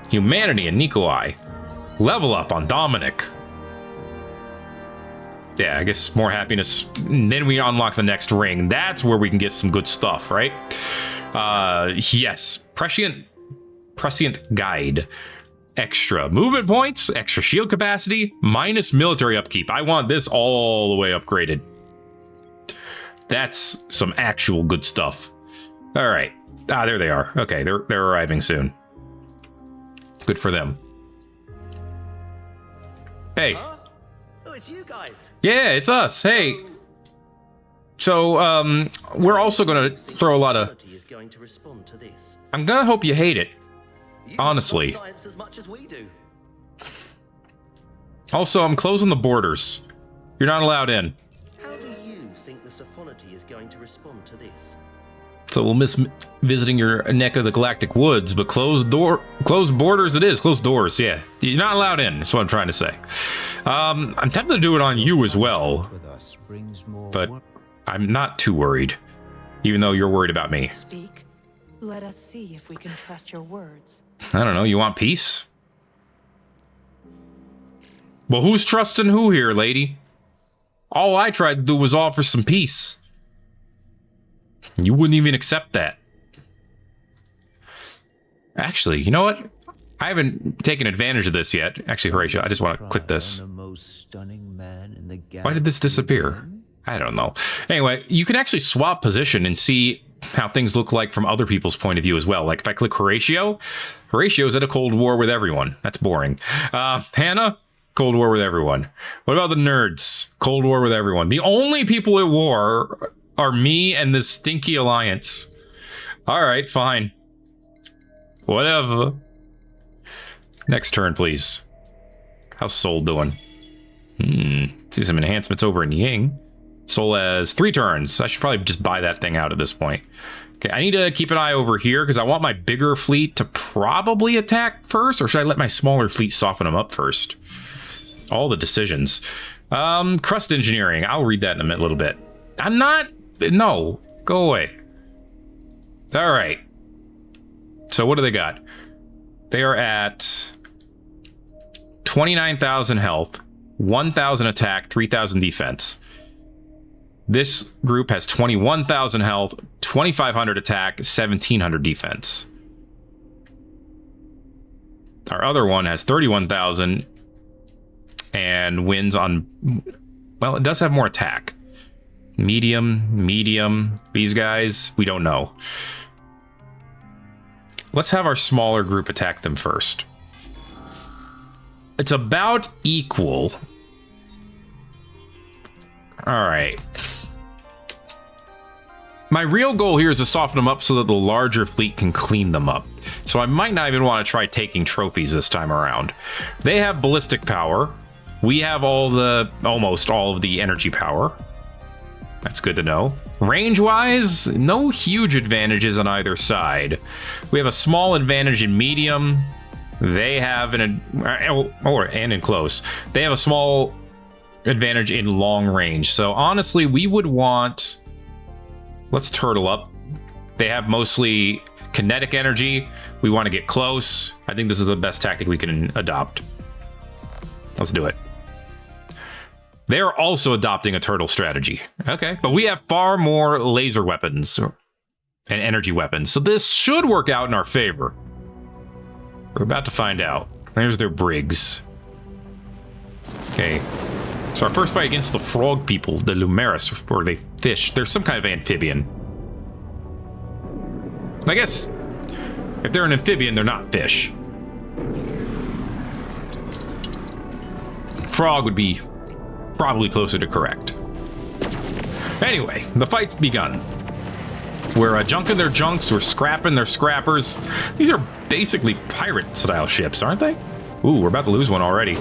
Humanity in Nikolai. Level up on Dominic. Yeah, I guess more happiness. And then we unlock the next ring. That's where we can get some good stuff, right? Yes. Prescient guide. Extra movement points, extra shield capacity, minus military upkeep. I want this all the way upgraded. That's some actual good stuff. All right. There they are. Okay, they're arriving soon. Good for them. Hey. Huh? Oh, it's you guys. Yeah, it's us. Hey. So, we're also going to throw a lot of... Is going to respond to this. I'm going to hope you hate it. You Honestly. love science as much as we do. Also, I'm closing the borders. You're not allowed in. How do you think the quality is going to respond to this. So we'll miss visiting your neck of the galactic woods, but closed borders it is. Closed doors, yeah. You're not allowed in, that's what I'm trying to say. I'm tempted to do it on you as well, but I'm not too worried, even though you're worried about me. Speak. Let us see if we can trust your words. I don't know, you want peace? Well, who's trusting who here, lady? All I tried to do was offer some peace. You wouldn't even accept that. Actually, you know what? I haven't taken advantage of this yet. Actually, Horatio, I just want to click this. Why did this disappear? I don't know. Anyway, you can actually swap position and see how things look like from other people's point of view as well. Like if I click Horatio, Horatio's at a Cold War with everyone. That's boring. Hannah, Cold War with everyone. What about the nerds? Cold War with everyone. The only people at war are me and this stinky alliance. All right, fine. Whatever. Next turn, please. How's Soul doing? See some enhancements over in Ying. Soul has 3 turns. I should probably just buy that thing out at this point. Okay, I need to keep an eye over here because I want my bigger fleet to probably attack first, or should I let my smaller fleet soften them up first? All the decisions. Crust engineering. I'll read that in a little bit. I'm not... No, go away. All right. So what do they got? They are at 29,000 health, 1,000 attack, 3,000 defense. This group has 21,000 health, 2,500 attack, 1,700 defense. Our other one has 31,000 and wins on... Well, it does have more attack. Medium. These guys, we don't know. Let's have our smaller group attack them first. It's about equal. All right. My real goal here is to soften them up so that the larger fleet can clean them up. So I might not even want to try taking trophies this time around. They have ballistic power. We have almost all of the energy power. That's good to know. Range-wise, no huge advantages on either side. We have a small advantage in medium. They have and in close. They have a small advantage in long range. So honestly, we would want... Let's turtle up. They have mostly kinetic energy. We want to get close. I think this is the best tactic we can adopt. Let's do it. They are also adopting a turtle strategy. Okay, but we have far more laser weapons and energy weapons, so this should work out in our favor. We're about to find out. There's their brigs. Okay, so our first fight against the frog people, the Lumeris, or they fish. They're some kind of amphibian. I guess if they're an amphibian, they're not fish. Frog would be probably closer to correct. Anyway, the fight's begun. We're junking their junks, we're scrapping their scrappers. These are basically pirate-style ships, aren't they? Ooh, we're about to lose one already.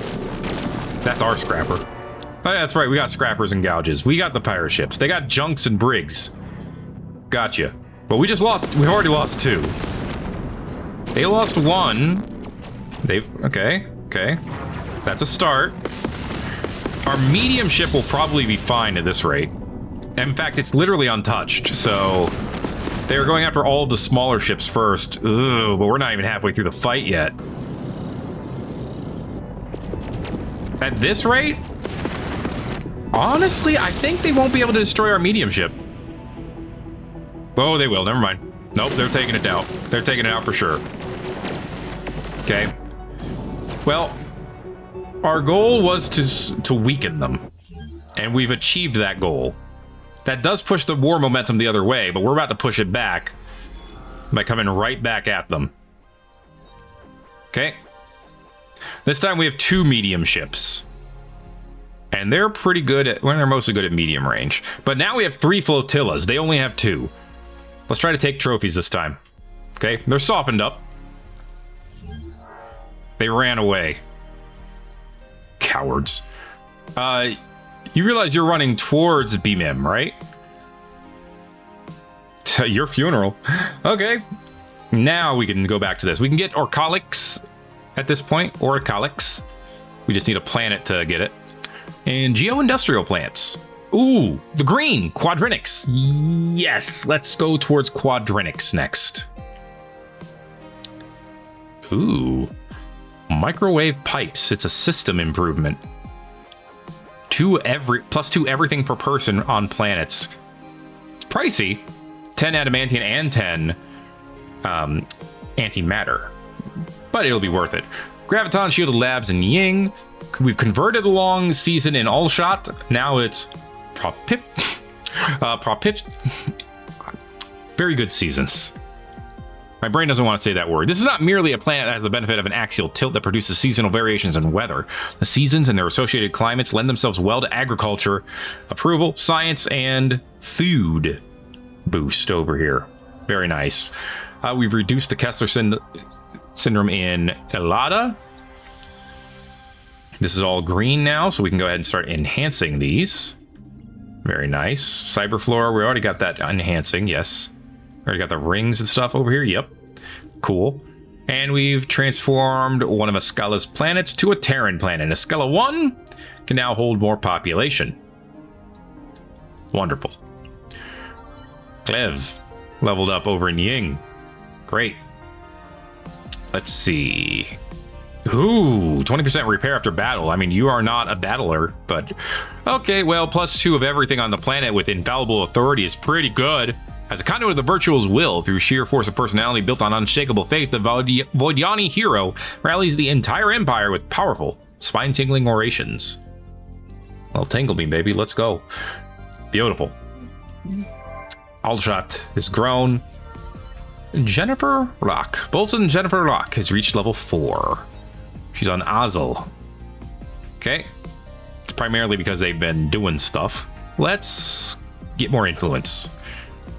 That's our scrapper. Oh, yeah, that's right, we got scrappers and gouges. We got the pirate ships. They got junks and brigs. Gotcha. But we've already lost 2. They lost 1. Okay. That's a start. Our medium ship will probably be fine at this rate. In fact, it's literally untouched, so they're going after all of the smaller ships first. Ugh, but we're not even halfway through the fight yet. At this rate, honestly, I think they won't be able to destroy our medium ship. Oh, they will. Never mind. Nope, they're taking it out. They're taking it out for sure. Okay. Well, our goal was to weaken them, and we've achieved that goal. That does push the war momentum the other way, but we're about to push it back by coming right back at them. Okay. This time we have 2 medium ships, and they're pretty good at, well, they're mostly good at medium range. But now we have 3 flotillas. They only have 2. Let's try to take trophies this time. Okay, they're softened up. They ran away. Cowards. You realize you're running towards BMIM, right? Your funeral. Okay. Now we can go back to this. We can get Orcalix at this point. Orcalix. We just need a planet to get it. And geo-industrial plants. Ooh, the green. Quadrinix. Yes, let's go towards Quadrinix next. Ooh. Microwave pipes. It's a system improvement. +2 everything per person on planets. It's pricey. 10 adamantium and 10 antimatter. But it'll be worth it. Graviton shielded labs in Ying. We've converted a long season in Allshot. Now it's Propip. Very good seasons. My brain doesn't want to say that word. This is not merely a planet that has the benefit of an axial tilt that produces seasonal variations in weather. The seasons and their associated climates lend themselves well to agriculture, approval, science, and food boost over here. Very nice. We've reduced the Kessler syndrome in Elada. This is all green now, so we can go ahead and start enhancing these. Very nice. Cyberflora, we already got that enhancing, yes. Already got the rings and stuff over here. Yep. Cool. And we've transformed one of Escala's planets to a Terran planet. Escala 1 can now hold more population. Wonderful. Clev leveled up over in Ying. Great. Let's see. Ooh, 20% repair after battle. I mean, you are not a battler, but okay, well, +2 of everything on the planet with infallible authority is pretty good. As a conduit of the virtual's will, through sheer force of personality built on unshakable faith, the Voidyani hero rallies the entire empire with powerful, spine-tingling orations. Well, tangle me, baby. Let's go. Beautiful. Alshot is grown. Jennifer Rock. Bolson Jennifer Rock has reached level 4. She's on Azel. Okay. It's primarily because they've been doing stuff. Let's get more influence,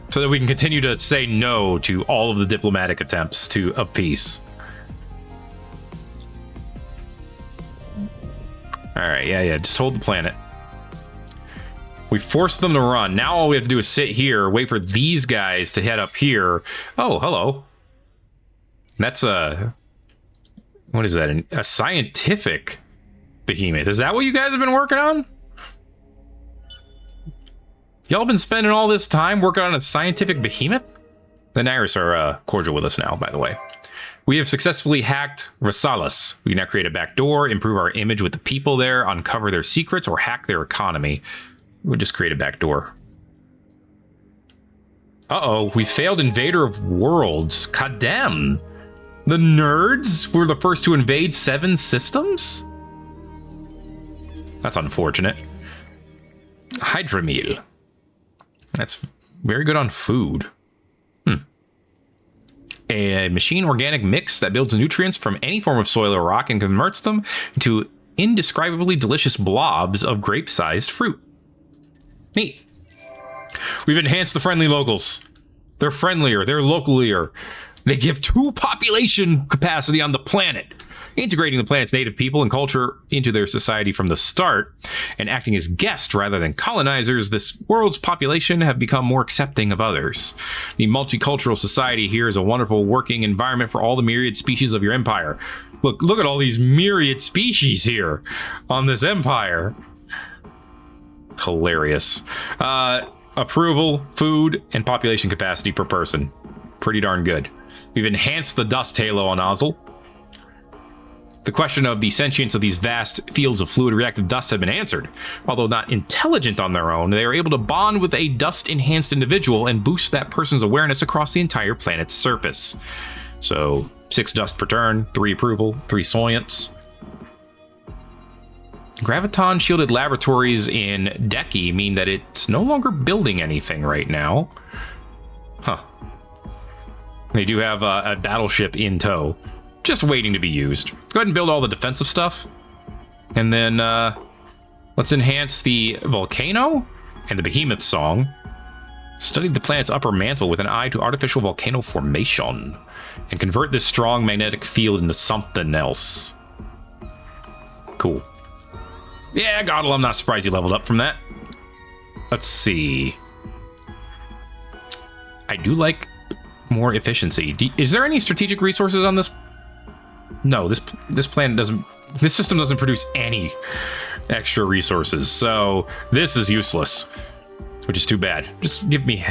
so that we can continue to say no to all of the diplomatic attempts of peace. All right, yeah, just hold the planet. We forced them to run. Now all we have to do is sit here, wait for these guys to head up here. Oh, hello. That's what is that? A scientific behemoth. Is that what you guys have been working on? Y'all been spending all this time working on a scientific behemoth? The Nairis are cordial with us now, by the way. We have successfully hacked Rasalis. We can now create a backdoor, improve our image with the people there, uncover their secrets, or hack their economy. We'll just create a backdoor. Uh-oh, we failed Invader of Worlds. Kadem! The nerds were the first to invade 7 systems? That's unfortunate. Hydramil. That's very good on food. A machine organic mix that builds nutrients from any form of soil or rock and converts them into indescribably delicious blobs of grape-sized fruit. Neat. We've enhanced the friendly locals. They're friendlier, they're localier. They give 2 population capacity on the planet, integrating the planet's native people and culture into their society from the start, and acting as guests rather than colonizers. This world's population have become more accepting of others. The multicultural society here is a wonderful working environment for all the myriad species of your empire. Look at all these myriad species here on this empire. Hilarious. Approval, food, and population capacity per person. Pretty darn good. We've enhanced the dust halo on Azel. The question of the sentience of these vast fields of fluid reactive dust have been answered. Although not intelligent on their own, they are able to bond with a dust-enhanced individual and boost that person's awareness across the entire planet's surface. So, 6 dust per turn, 3 approval, 3 science. Graviton shielded laboratories in Deki mean that it's no longer building anything right now. Huh. They do have a battleship in tow, just waiting to be used. Go ahead and build all the defensive stuff. And then let's enhance the volcano and the behemoth song. Study the planet's upper mantle with an eye to artificial volcano formation, and convert this strong magnetic field into something else. Cool. Yeah, Godel, I'm not surprised you leveled up from that. Let's see. I do like more efficiency. Is there any strategic resources on this? No, this planet doesn't. This system doesn't produce any extra resources, so this is useless, which is too bad. Just give me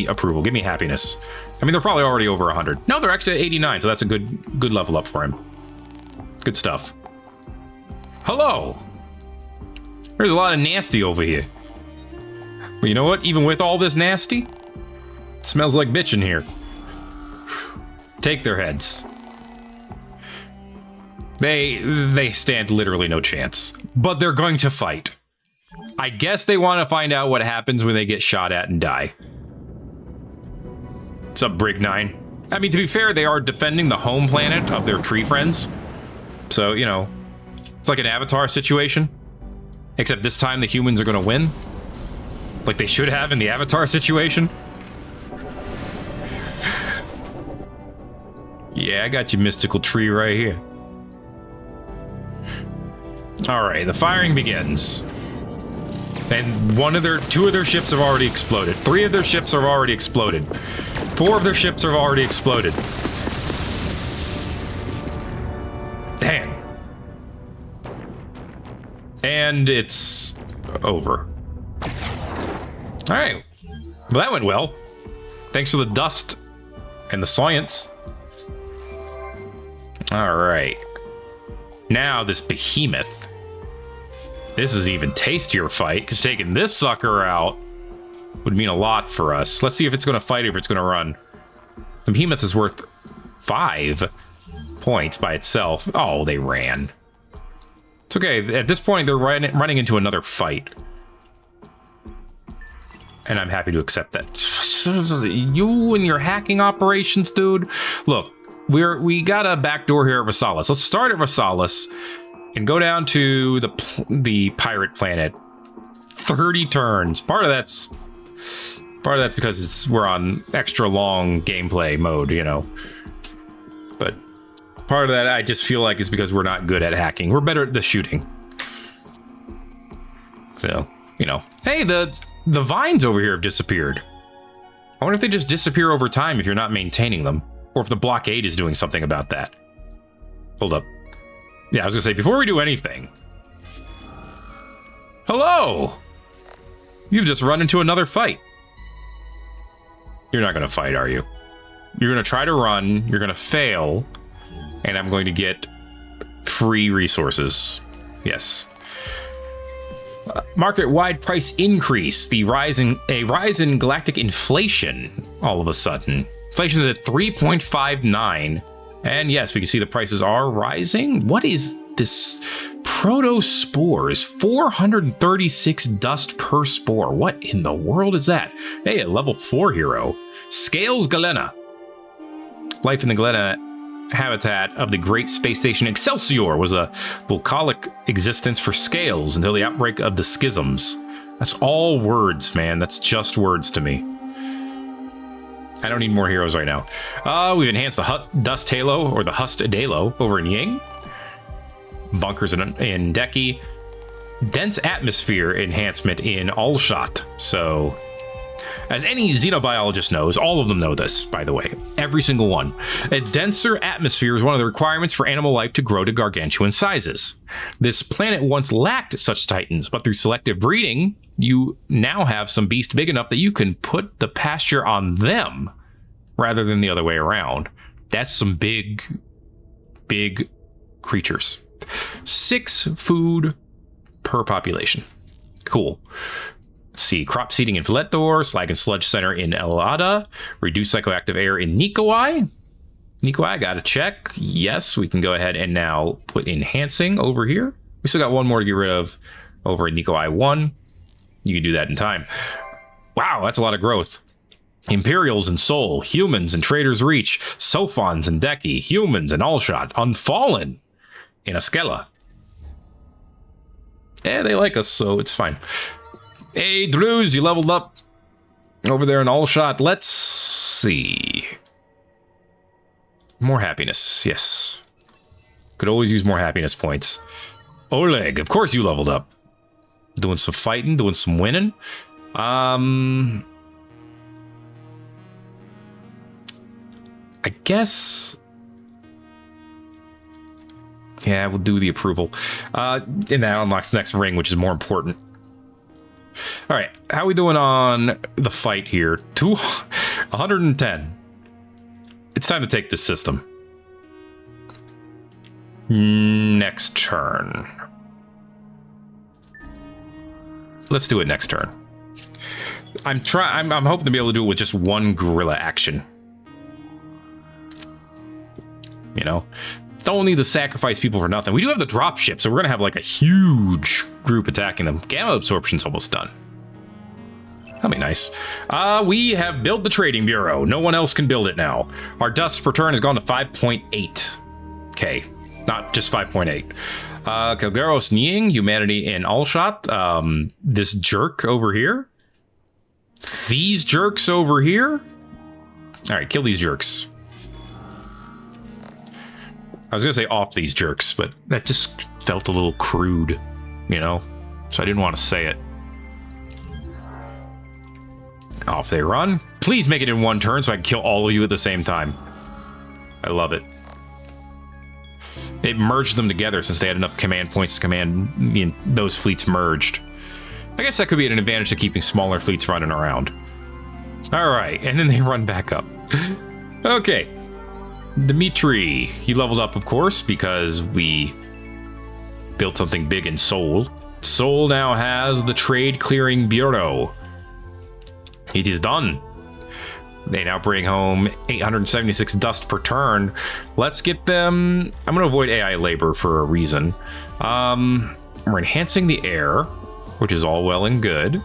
approval, give me happiness. I mean, they're probably already over 100. No, they're actually at 89, so that's a good level up for him. Good stuff. Hello. There's a lot of nasty over here. But you know what? Even with all this nasty, it smells like bitch in here. Take their heads. They stand literally no chance, but they're going to fight. I guess they want to find out what happens when they get shot at and die. What's up, Brig 9? I mean, to be fair, they are defending the home planet of their tree friends. So, you know, it's like an Avatar situation. Except this time the humans are going to win. Like they should have in the Avatar situation. Yeah, I got your mystical tree right here. All right, the firing begins. And two of their ships have already exploded. 3 of their ships have already exploded. 4 of their ships have already exploded. Damn. And it's over. All right. Well, that went well. Thanks for the dust and the science. All right. Now this behemoth. This is even tastier fight, because taking this sucker out would mean a lot for us. Let's see if it's going to fight or if it's going to run. The behemoth is worth 5 points by itself. Oh, they ran. It's okay. At this point, they're running into another fight. And I'm happy to accept that. You and your hacking operations, dude. Look, we got a backdoor here at Versailles. Let's start at Versailles and go down to the pirate planet. 30 turns. Part of that's because we're on extra long gameplay mode, you know. But part of that I just feel like is because we're not good at hacking. We're better at the shooting. So, you know. Hey, the vines over here have disappeared. I wonder if they just disappear over time if you're not maintaining them. Or if the blockade is doing something about that. Hold up. Yeah, I was gonna say, before we do anything. Hello! You've just run into another fight. You're not gonna fight, are you? You're gonna try to run, you're gonna fail, and I'm going to get free resources. Yes. Market-wide price increase. A rise in galactic inflation all of a sudden. Inflation is at 3.59. And yes, we can see the prices are rising. What is this? Protospores, 436 dust per spore. What in the world is that? Hey, a level 4 hero. Scales Galena. Life in the Galena habitat of the Great Space Station Excelsior was a volcanic existence for Scales until the outbreak of the schisms. That's all words, man. That's just words to me. I don't need more heroes right now. We've enhanced the Dust Halo, or the Hust Dalo, over in Ying. Bunkers in Deki. Dense Atmosphere enhancement in Alshot. So, as any xenobiologist knows, all of them know this, by the way. Every single one. A denser atmosphere is one of the requirements for animal life to grow to gargantuan sizes. This planet once lacked such titans, but through selective breeding, you now have some beast big enough that you can put the pasture on them rather than the other way around. That's some big creatures. 6 food per population. Cool. Let's see. Crop seeding in Filetor, Slag and Sludge Center in Elada, reduce psychoactive air in Nikoi. Nikoi, gotta check. Yes, we can go ahead and now put enhancing over here. We still got one more to get rid of over at Nikoi 1. You can do that in time. Wow, that's a lot of growth. Imperials and Soul, Humans and Trader's Reach, Sophons and Deki, Humans and Allshot, Unfallen in Askella. Yeah, they like us, so it's fine. Hey, Drews, you leveled up over there in Allshot. Let's see. More happiness, yes. Could always use more happiness points. Oleg, of course you leveled up. Doing some fighting, doing some winning. I guess... Yeah, we'll do the approval. And that unlocks the next ring, which is more important. All right, how are we doing on the fight here? 110. It's time to take this system. Next turn. Let's do it next turn. I'm hoping to be able to do it with just one guerrilla action. You know, don't need to sacrifice people for nothing. We do have the drop ship, so we're gonna have like a huge group attacking them. Gamma absorption's almost done. That'll be nice. We have built the trading bureau. No one else can build it now. Our dust per turn has gone to 5.8. Okay, not just 5.8. Kilgaros Nying, humanity in Allshot. This jerk over here. These jerks over here. All right, kill these jerks. I was gonna say off these jerks, but that just felt a little crude, you know? So I didn't want to say it. Off they run. Please make it in one turn so I can kill all of you at the same time. I love it. It merged them together since they had enough command points to command those fleets merged. I guess that could be an advantage to keeping smaller fleets running around. All right, and then they run back up. Okay. Dmitri, he leveled up, of course, because we built something big in Seoul. Seoul now has the Trade Clearing Bureau. It is done. They now bring home 876 dust per turn. Let's get them... I'm going to avoid AI labor for a reason. We're enhancing the air, which is all well and good.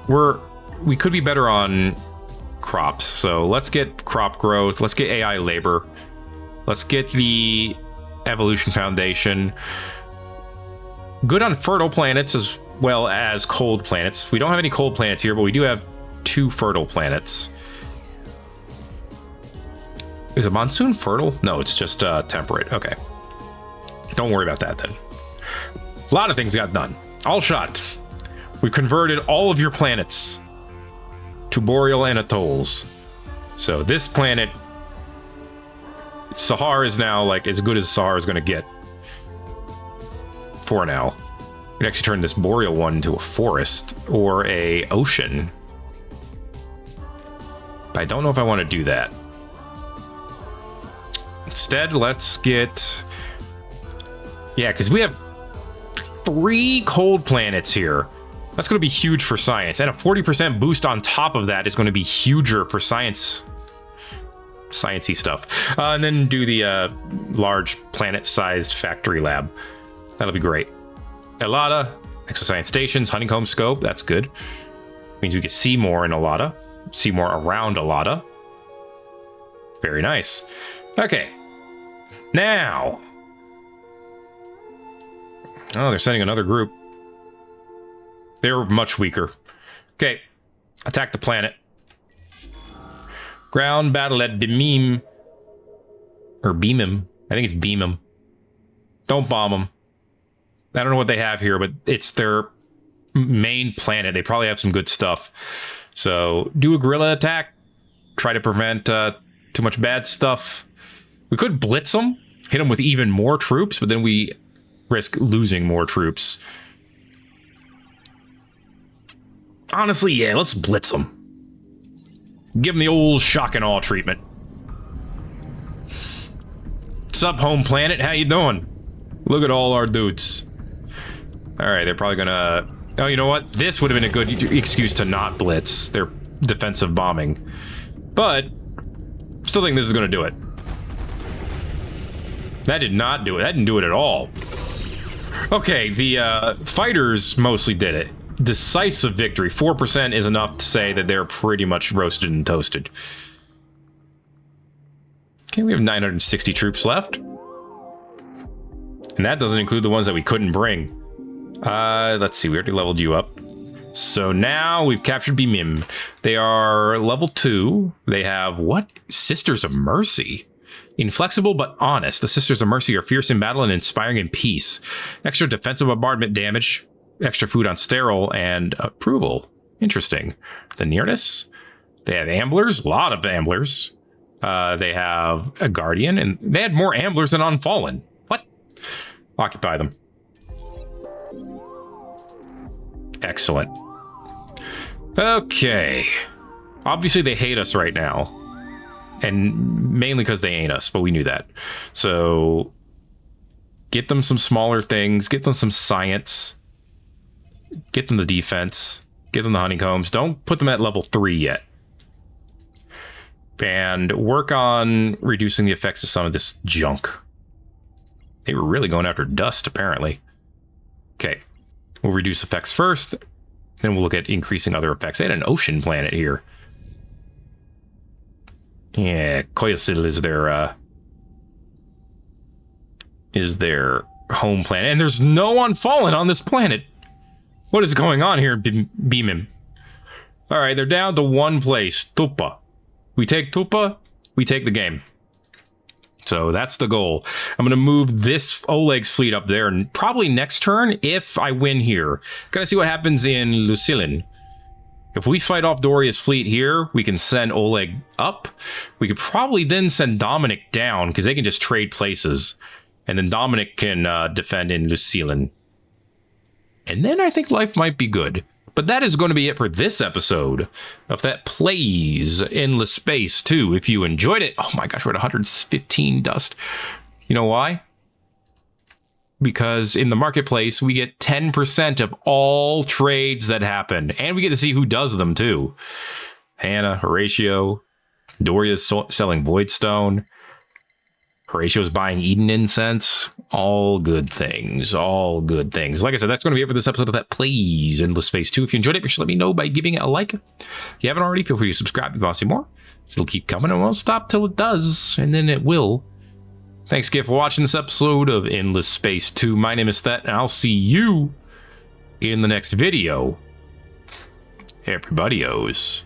We could be better on crops, so let's get crop growth. Let's get AI labor. Let's get the Evolution Foundation. Good on fertile planets as well as cold planets. We don't have any cold planets here, but we do have 2 fertile planets. Is a monsoon fertile? No, it's just temperate. Okay. Don't worry about that then. A lot of things got done. Allshot. We converted all of your planets to boreal and atolls. So this planet, Sahara, is now like as good as Sahara is going to get. For now. We can actually turn this boreal one into a forest or a ocean. But I don't know if I want to do that. Instead, let's get... Yeah, because we have 3 cold planets here. That's going to be huge for science. And a 40% boost on top of that is going to be huger for science. Sciencey stuff. And then do the large planet-sized factory lab. That'll be great. Elada, exoscience stations, honeycomb scope. That's good. Means we can see more in Elada. See more around Elada. Very nice. Okay. Now. Oh, they're sending another group. They're much weaker. Okay. Attack the planet. Ground battle at Bimim. Or Beamim. I think it's Beamim. Don't bomb them. I don't know what they have here, but it's their main planet. They probably have some good stuff. So do a guerrilla attack. Try to prevent too much bad stuff. We could blitz them. Hit them with even more troops, but then we risk losing more troops. Honestly, yeah, let's blitz them. Give them the old shock and awe treatment. Sup, home planet? How you doing? Look at all our dudes. All right, they're probably gonna... Oh, you know what? This would have been a good excuse to not blitz their defensive bombing. But, still think this is gonna do it. That did not do it. That didn't do it at all. Okay, the fighters mostly did it. Decisive victory. 4% is enough to say that they're pretty much roasted and toasted. Okay, we have 960 troops left. And that doesn't include the ones that we couldn't bring. Let's see, we already leveled you up. So now we've captured Bimim. They are level 2. They have what? Sisters of Mercy. Inflexible but honest. The Sisters of Mercy are fierce in battle and inspiring in peace. Extra defensive bombardment damage. Extra food on sterile and approval. Interesting. The nearness. They have amblers, a lot of amblers. They have a guardian, and they had more amblers than unfallen. What? Occupy them. Excellent. Okay. Obviously, they hate us right now. And mainly because they ain't us, but we knew that. So, get them some smaller things. Get them some science. Get them the defense. Get them the honeycombs. Don't put them at level 3 yet. And work on reducing the effects of some of this junk. They were really going after dust, apparently. Okay. We'll reduce effects first. Then we'll look at increasing other effects. They had an ocean planet here. Yeah, Koyasil is their home planet. And there's no unfallen on this planet. What is going on here, Beamim? Alright, they're down to one place. Tupa. We take Tupa, we take the game. So that's the goal. I'm going to move this Oleg's fleet up there, and probably next turn, if I win here. Gotta see what happens in Lucilin. If we fight off Doria's fleet here, we can send Oleg up. We could probably then send Dominic down, because they can just trade places. And then Dominic can defend in Lucilin. And then I think life might be good. But that is going to be it for this episode of Thet Plays Endless Space 2. If you enjoyed it, oh my gosh, we're at 115 dust. You know why? Because in the marketplace, we get 10% of all trades that happen. And we get to see who does them, too. Hannah, Horatio, Doria's selling Voidstone. Horatio's buying Eden Incense. All good things. All good things. Like I said, that's going to be it for this episode of Thet Plays Endless Space 2. If you enjoyed it, make sure to let me know by giving it a like. If you haven't already, feel free to subscribe if you want to see more. It'll keep coming and won't stop till it does, and then it will. Thanks again for watching this episode of Endless Space 2. My name is Thet, and I'll see you in the next video. Everybody-os.